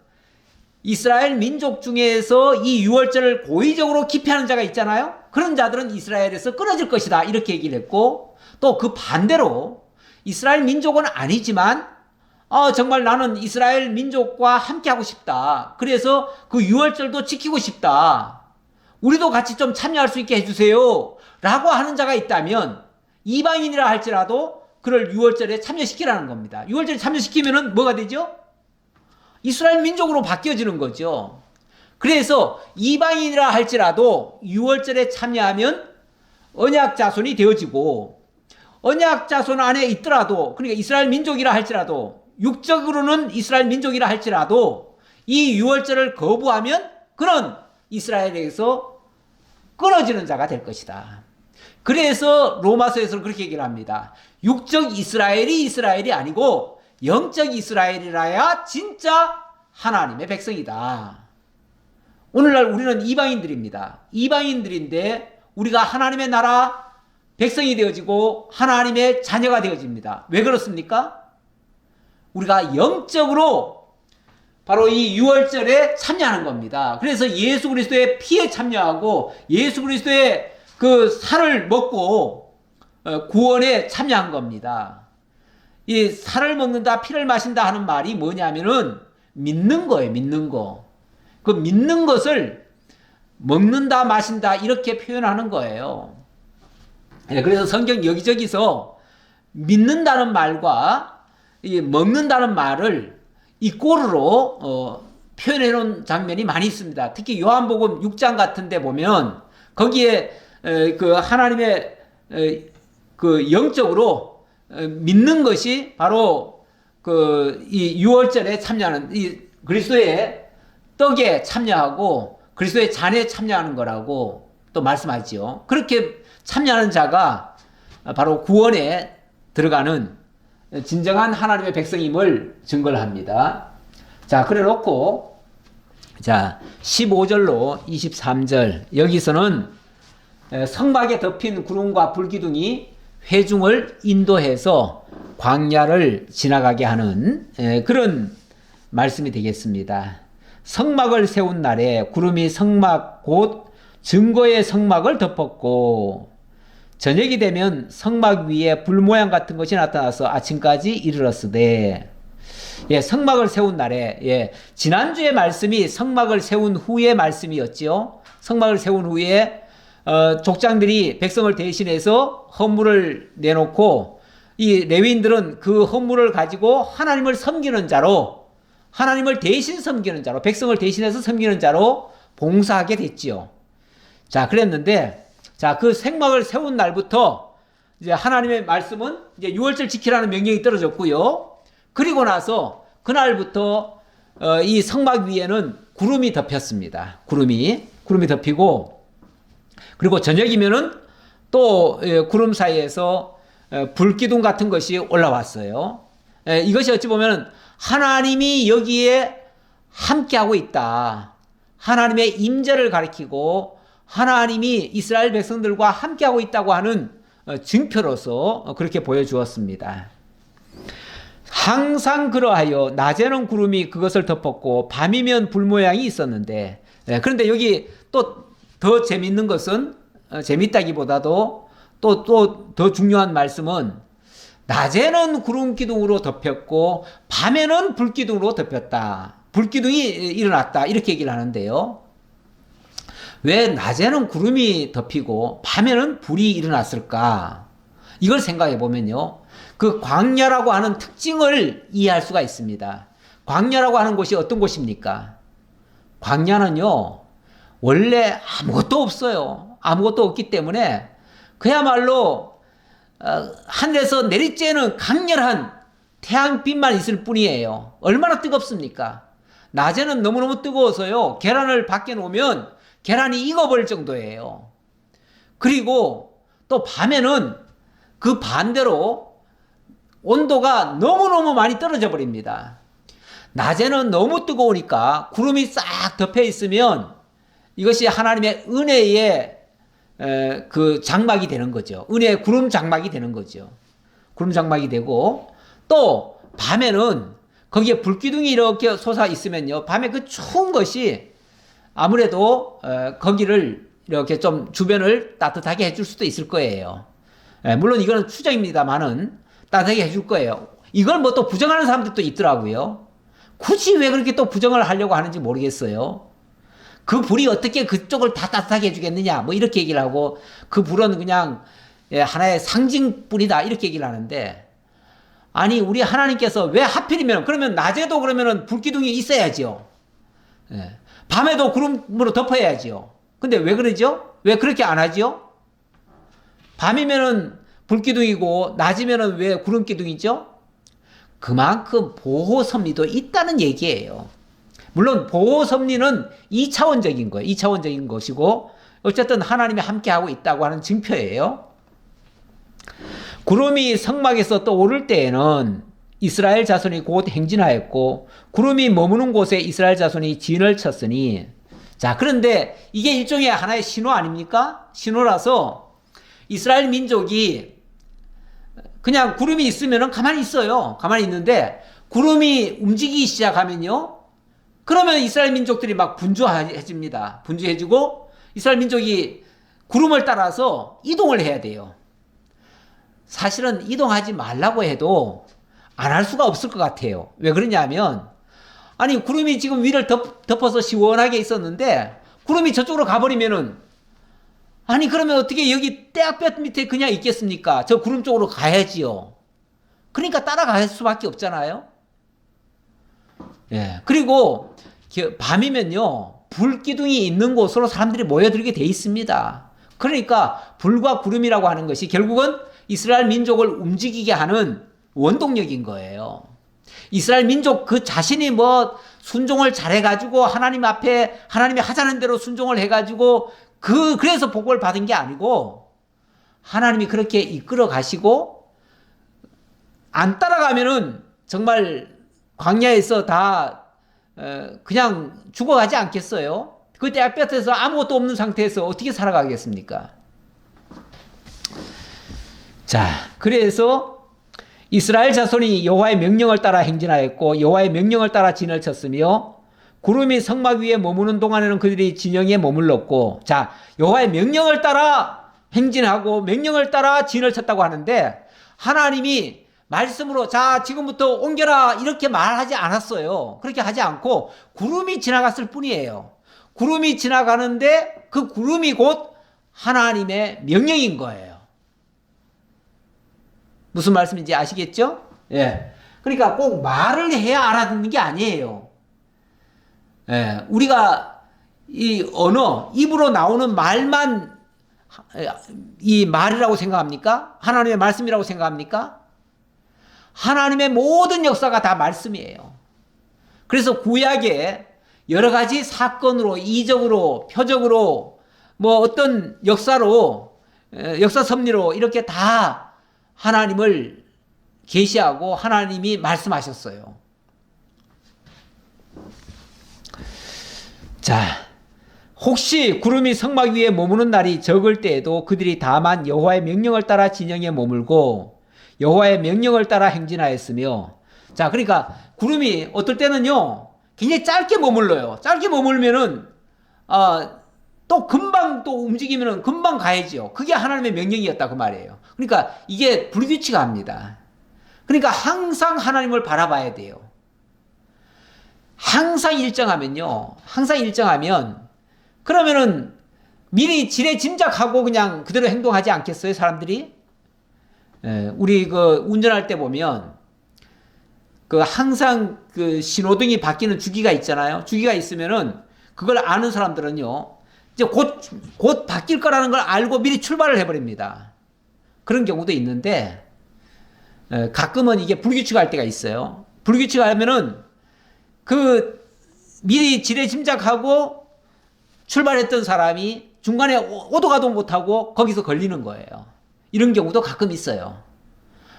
이스라엘 민족 중에서 이 유월절을 고의적으로 기피하는 자가 있잖아요. 그런 자들은 이스라엘에서 끊어질 것이다 이렇게 얘기를 했고, 또 그 반대로 이스라엘 민족은 아니지만 정말 나는 이스라엘 민족과 함께하고 싶다. 그래서 그 유월절도 지키고 싶다. 우리도 같이 좀 참여할 수 있게 해주세요 라고 하는 자가 있다면 이방인이라 할지라도 그를 유월절에 참여시키라는 겁니다. 유월절에 참여시키면은 뭐가 되죠? 이스라엘 민족으로 바뀌어지는 거죠. 그래서 이방인이라 할지라도 유월절에 참여하면 언약 자손이 되어지고, 언약 자손 안에 있더라도, 그러니까 이스라엘 민족이라 할지라도, 육적으로는 이스라엘 민족이라 할지라도 이 유월절을 거부하면 그는 이스라엘에서 끊어지는 자가 될 것이다. 그래서 로마서에서는 그렇게 얘기를 합니다. 육적 이스라엘이 아니고 영적 이스라엘이라야 진짜 하나님의 백성이다. 오늘날 우리는 이방인들입니다. 이방인들인데 우리가 하나님의 나라 백성이 되어지고 하나님의 자녀가 되어집니다. 왜 그렇습니까? 우리가 영적으로 바로 이 유월절에 참여하는 겁니다. 그래서 예수 그리스도의 피에 참여하고 예수 그리스도의 그 살을 먹고 구원에 참여한 겁니다. 이 살을 먹는다, 피를 마신다 하는 말이 뭐냐면은 믿는 거예요. 믿는 거. 그 믿는 것을 먹는다, 마신다 이렇게 표현하는 거예요. 그래서 성경 여기저기서 믿는다는 말과 이 먹는다는 말을 이 꼴으로 표현해 놓은 장면이 많이 있습니다. 특히 요한복음 6장 같은 데 보면 거기에 그 하나님의 그 영적으로 믿는 것이 바로 그 이 유월절에 참여하는 이 그리스도의 떡에 참여하고 그리스도의 잔에 참여하는 거라고 또 말씀하지요. 그렇게 참여하는 자가 바로 구원에 들어가는 진정한 하나님의 백성임을 증거를 합니다. 자, 그래 놓고 자 15절로 23절 여기서는 성막에 덮인 구름과 불기둥이 회중을 인도해서 광야를 지나가게 하는 그런 말씀이 되겠습니다. 성막을 세운 날에 구름이 성막 곧 증거의 성막을 덮었고 저녁이 되면 성막 위에 불 모양 같은 것이 나타나서 아침까지 이르렀으되. 성막을 세운 날에 지난주의 말씀이 성막을 세운 후의 말씀이었지요. 성막을 세운 후에 족장들이 백성을 대신해서 헌물을 내놓고 이 레위인들은 그 헌물을 가지고 하나님을 섬기는 자로, 하나님을 대신 섬기는 자로, 백성을 대신해서 섬기는 자로 봉사하게 됐지요. 자, 그랬는데 자, 그 성막을 세운 날부터 이제 하나님의 말씀은 이제 유월절 지키라는 명령이 떨어졌고요. 그리고 나서 그날부터 이 성막 위에는 구름이 덮였습니다. 구름이 덮이고, 그리고 저녁이면은 또 구름 사이에서 불기둥 같은 것이 올라왔어요. 이것이 어찌 보면 하나님이 여기에 함께하고 있다. 하나님의 임재를 가리키고 하나님이 이스라엘 백성들과 함께하고 있다고 하는 증표로서 그렇게 보여주었습니다. 항상 그러하여 낮에는 구름이 그것을 덮었고 밤이면 불 모양이 있었는데, 그런데 여기 또 더 재밌는 것은, 재밌다기보다도 또 더 중요한 말씀은 낮에는 구름 기둥으로 덮였고 밤에는 불 기둥으로 덮였다. 불 기둥이 일어났다. 이렇게 얘기를 하는데요. 왜 낮에는 구름이 덮이고 밤에는 불이 일어났을까? 이걸 생각해 보면요. 그 광야라고 하는 특징을 이해할 수가 있습니다. 광야라고 하는 곳이 어떤 곳입니까? 광야는요, 원래 아무것도 없어요. 아무것도 없기 때문에 그야말로 하늘에서 내리쬐는 강렬한 태양빛만 있을 뿐이에요. 얼마나 뜨겁습니까? 낮에는 너무너무 뜨거워서요, 계란을 밖에 놓으면 계란이 익어버릴 정도예요. 그리고 또 밤에는 그 반대로 온도가 너무너무 많이 떨어져 버립니다. 낮에는 너무 뜨거우니까 구름이 싹 덮여 있으면 이것이 하나님의 은혜의 그 장막이 되는 거죠. 은혜의 구름 장막이 되는 거죠. 구름 장막이 되고, 또 밤에는 거기에 불기둥이 이렇게 솟아 있으면요, 밤에 그 추운 것이 아무래도 거기를 이렇게 좀 주변을 따뜻하게 해줄 수도 있을 거예요. 물론 이거는 추정입니다만은 따뜻하게 해줄 거예요. 이걸 뭐 또 부정하는 사람들도 있더라고요. 굳이 왜 그렇게 또 부정을 하려고 하는지 모르겠어요. 그 불이 어떻게 그쪽을 다 따뜻하게 해주겠느냐, 뭐 이렇게 얘기를 하고, 그 불은 그냥 하나의 상징불이다, 이렇게 얘기를 하는데, 아니 우리 하나님께서 왜 하필이면, 그러면 낮에도 그러면은 불기둥이 있어야지요. 밤에도 구름으로 덮어야지요. 근데 왜 그러죠? 왜 그렇게 안 하죠? 밤이면은 불기둥이고 낮이면은 왜 구름기둥이죠? 그만큼 보호섭리도 있다는 얘기예요. 물론 보호섭리는 2차원적인 거예요. 2차원적인 것이고, 어쨌든 하나님이 함께하고 있다고 하는 증표예요. 구름이 성막에서 떠오를 때에는 이스라엘 자손이 곧 행진하였고, 구름이 머무는 곳에 이스라엘 자손이 진을 쳤으니, 자, 그런데 이게 일종의 하나의 신호 아닙니까? 신호라서 이스라엘 민족이 그냥 구름이 있으면 가만히 있어요. 가만히 있는데 구름이 움직이기 시작하면요, 그러면 이스라엘 민족들이 막 분주해집니다. 분주해지고 이스라엘 민족이 구름을 따라서 이동을 해야 돼요. 사실은 이동하지 말라고 해도 안 할 수가 없을 것 같아요. 왜 그러냐면, 아니 구름이 지금 위를 덮어서 시원하게 있었는데 구름이 저쪽으로 가버리면은, 아니 그러면 어떻게 여기 떼약볕 밑에 그냥 있겠습니까? 저 구름 쪽으로 가야지요. 그러니까 따라갈 수밖에 없잖아요. 그리고 밤이면요, 불기둥이 있는 곳으로 사람들이 모여들게 돼 있습니다. 그러니까 불과 구름이라고 하는 것이 결국은 이스라엘 민족을 움직이게 하는 원동력인 거예요. 이스라엘 민족 그 자신이 뭐 순종을 잘해가지고 하나님 앞에 하나님이 하자는 대로 순종을 해가지고 그래서 복을 받은 게 아니고, 하나님이 그렇게 이끌어 가시고, 안 따라가면은 정말 광야에서 다 그냥 죽어가지 않겠어요? 그 떼약볕에서 아무것도 없는 상태에서 어떻게 살아가겠습니까? 자, 그래서 이스라엘 자손이 여호와의 명령을 따라 행진하였고 여호와의 명령을 따라 진을 쳤으며, 구름이 성막 위에 머무는 동안에는 그들이 진영에 머물렀고, 자, 여호와의 명령을 따라 행진하고 명령을 따라 진을 쳤다고 하는데, 하나님이 말씀으로 자 지금부터 옮겨라 이렇게 말하지 않았어요. 그렇게 하지 않고 구름이 지나갔을 뿐이에요. 구름이 지나가는데 그 구름이 곧 하나님의 명령인 거예요. 무슨 말씀인지 아시겠죠? 그러니까 꼭 말을 해야 알아듣는 게 아니에요. 우리가 이 언어, 입으로 나오는 말만 이 말이라고 생각합니까? 하나님의 말씀이라고 생각합니까? 하나님의 모든 역사가 다 말씀이에요. 그래서 구약에 여러 가지 사건으로, 이적으로, 표적으로, 뭐 어떤 역사로, 역사 섭리로 이렇게 다 하나님을 계시하고 하나님이 말씀하셨어요. 자, 혹시 구름이 성막 위에 머무는 날이 적을 때에도 그들이 다만 여호와의 명령을 따라 진영에 머물고 여호와의 명령을 따라 행진하였으며, 자, 그러니까 구름이 어떨 때는요, 굉장히 짧게 머물러요. 짧게 머물면은, 또 금방 또 움직이면은 금방 가야지요. 그게 하나님의 명령이었다 그 말이에요. 그러니까 이게 불규칙합니다. 그러니까 항상 하나님을 바라봐야 돼요. 항상 일정하면요. 항상 일정하면 그러면은 미리 지레 짐작하고 그냥 그대로 행동하지 않겠어요, 사람들이? 우리 그 운전할 때 보면 그 항상 그 신호등이 바뀌는 주기가 있잖아요. 주기가 있으면은 그걸 아는 사람들은요. 이제 곧 바뀔 거라는 걸 알고 미리 출발을 해버립니다. 그런 경우도 있는데, 가끔은 이게 불규칙할 때가 있어요. 불규칙하면은 그 미리 지레 짐작하고 출발했던 사람이 중간에 오도 가도 못하고 거기서 걸리는 거예요. 이런 경우도 가끔 있어요.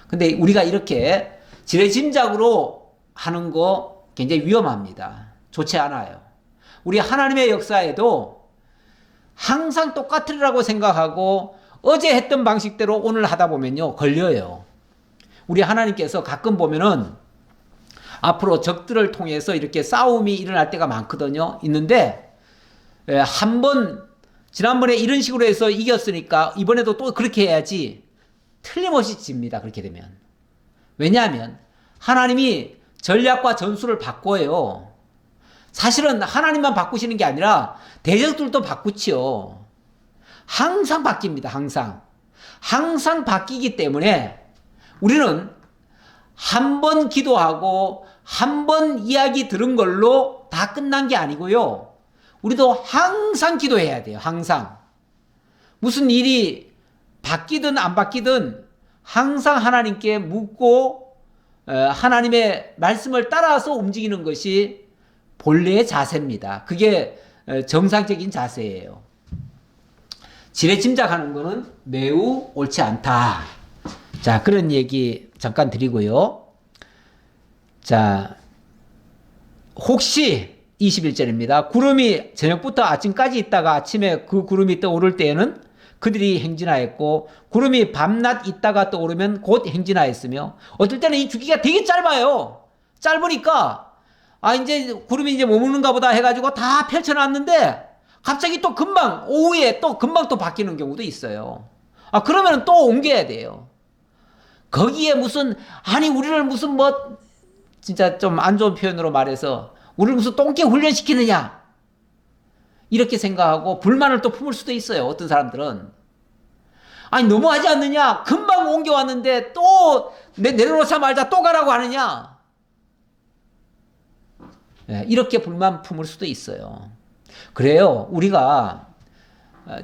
근데 우리가 이렇게 지레 짐작으로 하는 거 굉장히 위험합니다. 좋지 않아요. 우리 하나님의 역사에도 항상 똑같으리라고 생각하고 어제 했던 방식대로 오늘 하다 보면요, 걸려요. 우리 하나님께서 가끔 보면은 앞으로 적들을 통해서 이렇게 싸움이 일어날 때가 많거든요. 있는데, 지난번에 이런 식으로 해서 이겼으니까 이번에도 또 그렇게 해야지 틀림없이 집니다. 그렇게 되면. 왜냐하면 하나님이 전략과 전술을 바꿔요. 사실은 하나님만 바꾸시는 게 아니라 대적들도 바꾸지요. 항상 바뀝니다. 항상. 항상 바뀌기 때문에 우리는 한 번 기도하고 한 번 이야기 들은 걸로 다 끝난 게 아니고요. 우리도 항상 기도해야 돼요. 항상. 무슨 일이 바뀌든 안 바뀌든 항상 하나님께 묻고 하나님의 말씀을 따라서 움직이는 것이 본래의 자세입니다. 그게 정상적인 자세예요. 지레 짐작하는 것은 매우 옳지 않다. 자, 그런 얘기 잠깐 드리고요. 자, 혹시 21절입니다. 구름이 저녁부터 아침까지 있다가 아침에 그 구름이 떠오를 때에는 그들이 행진하였고, 구름이 밤낮 있다가 떠오르면 곧 행진하였으며, 어떨 때는 이 주기가 되게 짧아요. 짧으니까 이제 구름이 이제 머무는가 보다 해가지고 다 펼쳐놨는데 갑자기 또 금방 오후에 또 금방 또 바뀌는 경우도 있어요. 그러면 또 옮겨야 돼요. 거기에 우리를 무슨 진짜 좀 안 좋은 표현으로 말해서 우리를 무슨 똥개 훈련시키느냐, 이렇게 생각하고 불만을 또 품을 수도 있어요. 어떤 사람들은 너무하지 않느냐, 금방 옮겨왔는데 또 내려놓자마자 또 가라고 하느냐, 이렇게 불만 품을 수도 있어요. 그래요. 우리가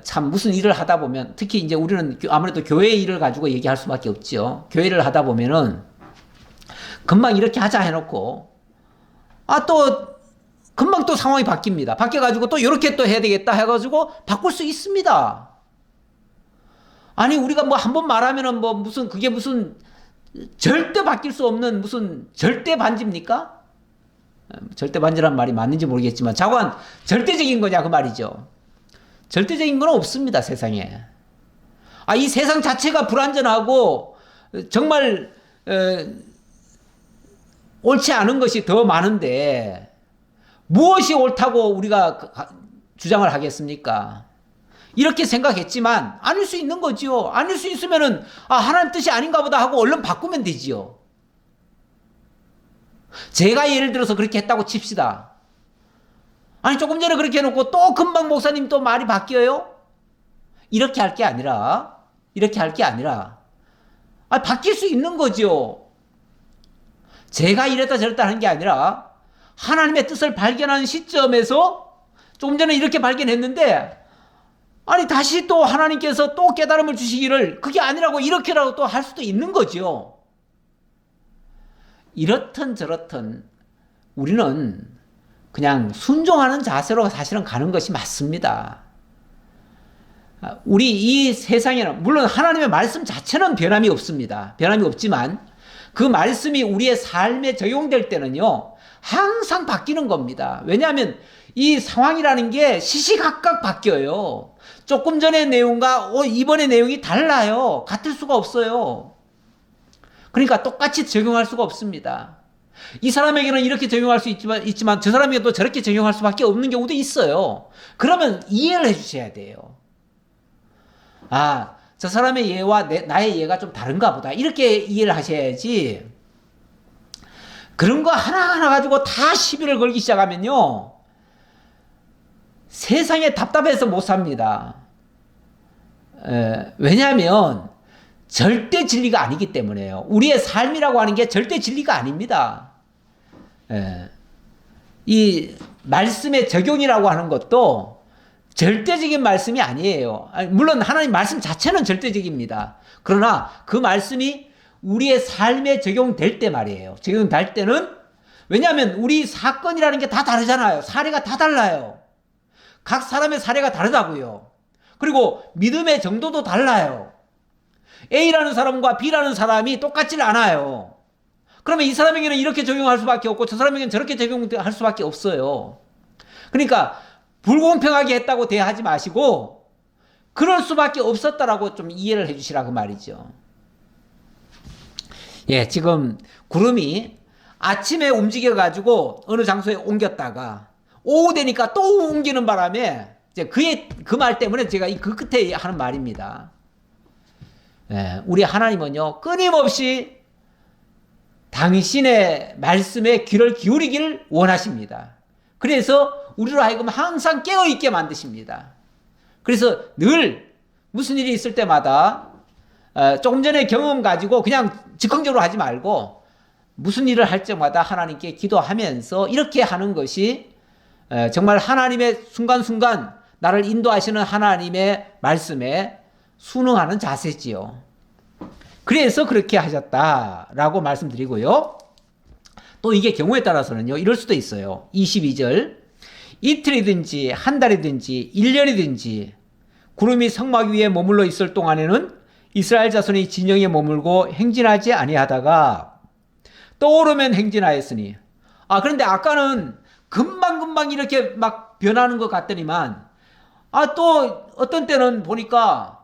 참 무슨 일을 하다 보면, 특히 이제 우리는 아무래도 교회 일을 가지고 얘기할 수밖에 없죠. 교회를 하다 보면은 금방 이렇게 하자 해놓고 또 금방 또 상황이 바뀝니다. 바뀌어가지고 또 이렇게 또 해야 되겠다 해가지고 바꿀 수 있습니다. 우리가 한 번 말하면은 그게 무슨 절대 바뀔 수 없는 무슨 절대 반지입니까? 절대 반지란 말이 맞는지 모르겠지만 자관 절대적인 거냐 그 말이죠. 절대적인 건 없습니다, 세상에. 이 세상 자체가 불완전하고 정말 옳지 않은 것이 더 많은데 무엇이 옳다고 우리가 주장을 하겠습니까? 이렇게 생각했지만 아닐 수 있는 거지요. 아닐 수 있으면은 하나님 뜻이 아닌가 보다 하고 얼른 바꾸면 되지요. 제가 예를 들어서 그렇게 했다고 칩시다. 조금 전에 그렇게 해놓고 또 금방 목사님 또 말이 바뀌어요? 이렇게 할 게 아니라 바뀔 수 있는 거죠. 제가 이랬다 저랬다 하는 게 아니라 하나님의 뜻을 발견하는 시점에서 조금 전에 이렇게 발견했는데 다시 또 하나님께서 또 깨달음을 주시기를 그게 아니라고 이렇게라고 또 할 수도 있는 거죠. 이렇든 저렇든 우리는 그냥 순종하는 자세로 사실은 가는 것이 맞습니다. 우리 이 세상에는 물론 하나님의 말씀 자체는 변함이 없습니다. 변함이 없지만 그 말씀이 우리의 삶에 적용될 때는요, 항상 바뀌는 겁니다. 왜냐하면 이 상황이라는 게 시시각각 바뀌어요. 조금 전의 내용과 이번의 내용이 달라요. 같을 수가 없어요. 그러니까 똑같이 적용할 수가 없습니다. 이 사람에게는 이렇게 적용할 수 있지만 저 사람에게 또 저렇게 적용할 수밖에 없는 경우도 있어요. 그러면 이해를 해주셔야 돼요. 아, 저 사람의 예와 나의 예가 좀 다른가 보다. 이렇게 이해를 하셔야지. 그런 거 하나하나 가지고 다 시비를 걸기 시작하면요, 세상에 답답해서 못 삽니다. 왜냐하면 절대 진리가 아니기 때문에요. 우리의 삶이라고 하는 게 절대 진리가 아닙니다. 이 말씀의 적용이라고 하는 것도 절대적인 말씀이 아니에요. 물론 하나님 말씀 자체는 절대적입니다. 그러나 그 말씀이 우리의 삶에 적용될 때 말이에요. 적용될 때는, 왜냐하면 우리 사건이라는 게 다 다르잖아요. 사례가 다 달라요. 각 사람의 사례가 다르다고요. 그리고 믿음의 정도도 달라요. A라는 사람과 B라는 사람이 똑같질 않아요. 그러면 이 사람에게는 이렇게 적용할 수밖에 없고 저 사람에게는 저렇게 적용할 수밖에 없어요. 그러니까 불공평하게 했다고 대하지 마시고 그럴 수밖에 없었다라고 좀 이해를 해주시라고 말이죠. 예, 지금 구름이 아침에 움직여가지고 어느 장소에 옮겼다가 오후 되니까 또 옮기는 바람에 이제 그 말 때문에 제가 그 끝에 하는 말입니다. 예, 우리 하나님은요, 끊임없이 당신의 말씀에 귀를 기울이기를 원하십니다. 그래서 우리로 하여금 항상 깨어있게 만드십니다. 그래서 늘 무슨 일이 있을 때마다 조금 전에 경험 가지고 그냥 즉흥적으로 하지 말고 무슨 일을 할 때마다 하나님께 기도하면서 이렇게 하는 것이 정말 하나님의 순간순간 나를 인도하시는 하나님의 말씀에 순응하는 자세지요. 그래서 그렇게 하셨다라고 말씀드리고요. 또 이게 경우에 따라서는요, 이럴 수도 있어요. 22절, 이틀이든지 한 달이든지 1년이든지 구름이 성막 위에 머물러 있을 동안에는 이스라엘 자손이 진영에 머물고 행진하지 아니하다가 떠오르면 행진하였으니. 그런데 아까는 금방금방 이렇게 막 변하는 것 같더니만, 또 어떤 때는 보니까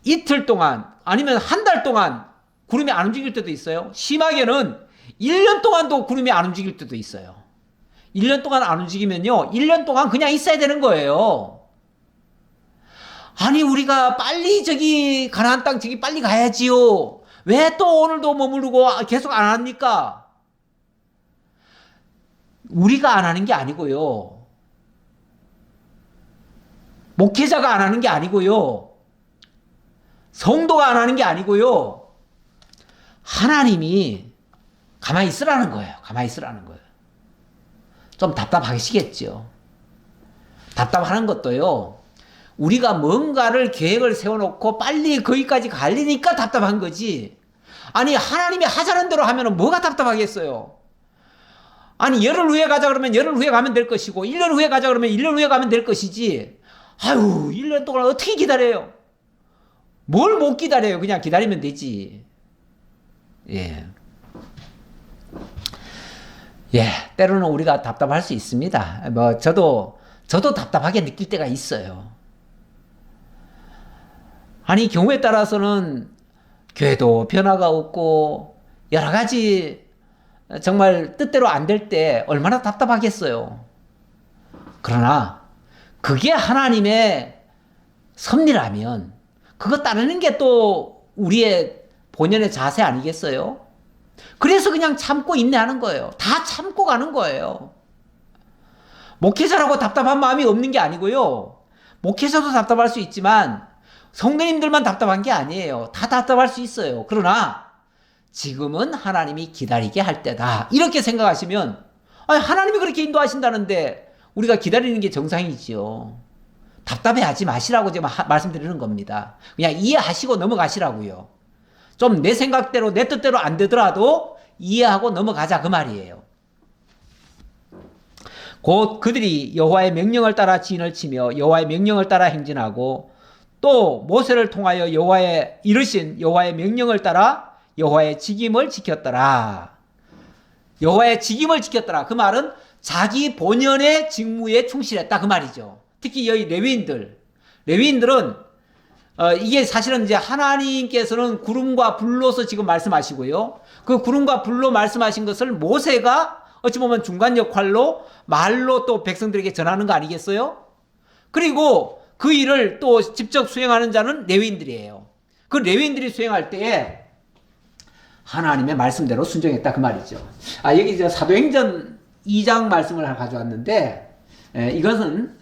이틀 동안 아니면 한 달 동안 구름이 안 움직일 때도 있어요. 심하게는 1년 동안도 구름이 안 움직일 때도 있어요. 1년 동안 안 움직이면요, 1년 동안 그냥 있어야 되는 거예요. 아니, 우리가 빨리 저기 가나안 땅 저기 빨리 가야지요. 왜 또 오늘도 머무르고 계속 안 합니까? 우리가 안 하는 게 아니고요. 목회자가 안 하는 게 아니고요. 성도가 안 하는 게 아니고요. 하나님이 가만히 있으라는 거예요. 가만히 있으라는 거예요. 좀 답답하시겠죠. 답답하는 것도요, 우리가 뭔가를 계획을 세워놓고 빨리 거기까지 가려니까 답답한 거지. 아니, 하나님이 하자는 대로 하면 뭐가 답답하겠어요. 아니, 열흘 후에 가자 그러면 열흘 후에 가면 될 것이고 1년 후에 가자 그러면 1년 후에 가면 될 것이지. 1년 동안 어떻게 기다려요? 뭘 못 기다려요? 그냥 기다리면 되지. 예, 때로는 우리가 답답할 수 있습니다. 저도 답답하게 느낄 때가 있어요. 아니, 경우에 따라서는 교회도 변화가 없고 여러 가지 정말 뜻대로 안 될 때 얼마나 답답하겠어요. 그러나 그게 하나님의 섭리라면 그거 따르는 게 또 우리의 본연의 자세 아니겠어요? 그래서 그냥 참고 인내하는 거예요. 다 참고 가는 거예요. 목회자라고 답답한 마음이 없는 게 아니고요. 목회자도 답답할 수 있지만 성도님들만 답답한 게 아니에요. 다 답답할 수 있어요. 그러나 지금은 하나님이 기다리게 할 때다. 이렇게 생각하시면, 하나님이 그렇게 인도하신다는데 우리가 기다리는 게 정상이지요. 답답해하지 마시라고 제가 말씀드리는 겁니다. 그냥 이해하시고 넘어가시라고요. 좀 내 생각대로 내 뜻대로 안 되더라도 이해하고 넘어가자, 그 말이에요. 곧 그들이 여호와의 명령을 따라 진을 치며 여호와의 명령을 따라 행진하고 또 모세를 통하여 여호와의 이르신 여호와의 명령을 따라 여호와의 직임을 지켰더라. 여호와의 직임을 지켰더라. 그 말은 자기 본연의 직무에 충실했다, 그 말이죠. 특히 여기 레위인들은 이게 사실은 이제 하나님께서는 구름과 불로서 지금 말씀하시고요. 그 구름과 불로 말씀하신 것을 모세가 어찌 보면 중간 역할로 말로 또 백성들에게 전하는 거 아니겠어요? 그리고 그 일을 또 직접 수행하는 자는 레위인들이에요. 그 레위인들이 수행할 때에 하나님의 말씀대로 순종했다 그 말이죠. 여기 이제 사도행전 2장 말씀을 하나 가져왔는데, 이것은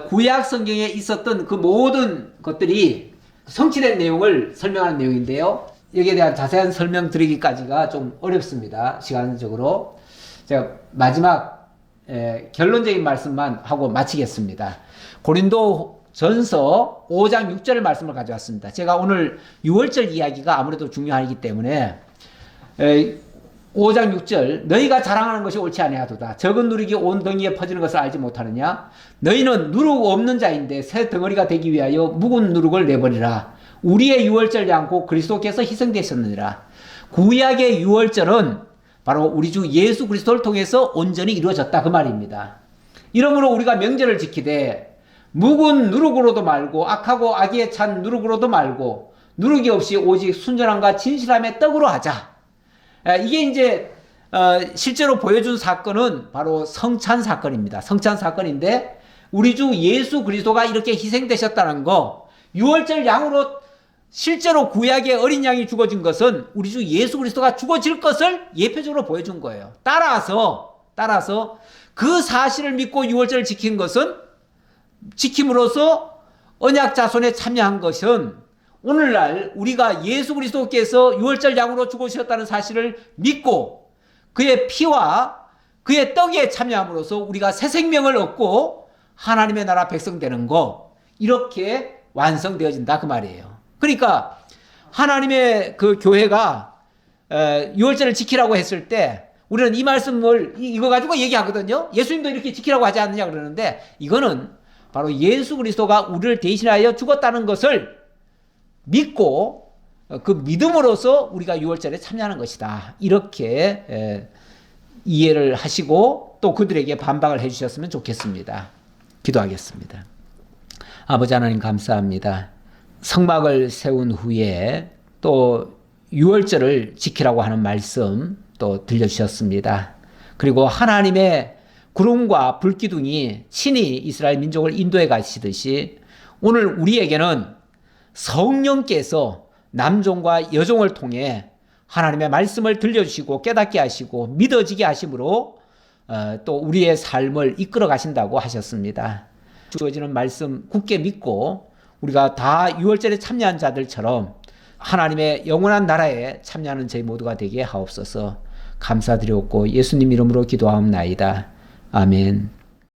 구약 성경에 있었던 그 모든 것들이 성취된 내용을 설명하는 내용인데요. 여기에 대한 자세한 설명 드리기까지가 좀 어렵습니다. 시간적으로. 제가 마지막 결론적인 말씀만 하고 마치겠습니다. 고린도 전서 5장 6절 말씀을 가져왔습니다. 제가 오늘 6월절 이야기가 아무래도 중요하기 때문에 5장 6절 너희가 자랑하는 것이 옳지 아니하도다. 적은 누룩이 온 덩이에 퍼지는 것을 알지 못하느냐. 너희는 누룩 없는 자인데 새 덩어리가 되기 위하여 묵은 누룩을 내버리라. 우리의 유월절 양고 그리스도께서 희생되셨느니라. 구약의 유월절은 바로 우리 주 예수 그리스도를 통해서 온전히 이루어졌다 그 말입니다. 이러므로 우리가 명절을 지키되 묵은 누룩으로도 말고 악하고 악의에 찬 누룩으로도 말고 누룩이 없이 오직 순전함과 진실함의 떡으로 하자. 이게 이제 실제로 보여준 사건은 바로 성찬 사건입니다. 성찬 사건인데 우리 주 예수 그리스도가 이렇게 희생되셨다는 거, 유월절 양으로 실제로 구약의 어린 양이 죽어진 것은 우리 주 예수 그리스도가 죽어질 것을 예표적으로 보여준 거예요. 따라서 그 사실을 믿고 유월절을 지킨 것은, 지킴으로써 언약 자손에 참여한 것은 오늘날 우리가 예수 그리스도께서 유월절 양으로 죽으셨다는 사실을 믿고 그의 피와 그의 떡에 참여함으로써 우리가 새 생명을 얻고 하나님의 나라 백성 되는 거, 이렇게 완성되어진다 그 말이에요. 그러니까 하나님의 그 교회가 유월절을 지키라고 했을 때 우리는 이 말씀을 이거 가지고 얘기하거든요. 예수님도 이렇게 지키라고 하지 않느냐 그러는데, 이거는 바로 예수 그리스도가 우리를 대신하여 죽었다는 것을 믿고 그 믿음으로써 우리가 유월절에 참여하는 것이다. 이렇게 이해를 하시고 또 그들에게 반박을 해주셨으면 좋겠습니다. 기도하겠습니다. 아버지 하나님 감사합니다. 성막을 세운 후에 또 유월절을 지키라고 하는 말씀 또 들려주셨습니다. 그리고 하나님의 구름과 불기둥이 친히 이스라엘 민족을 인도해 가시듯이 오늘 우리에게는 성령께서 남종과 여종을 통해 하나님의 말씀을 들려주시고 깨닫게 하시고 믿어지게 하심으로 또 우리의 삶을 이끌어 가신다고 하셨습니다. 주어지는 말씀 굳게 믿고 우리가 다 유월절에 참여한 자들처럼 하나님의 영원한 나라에 참여하는 저희 모두가 되게 하옵소서. 감사드렸고 예수님 이름으로 기도하옵나이다. 아멘.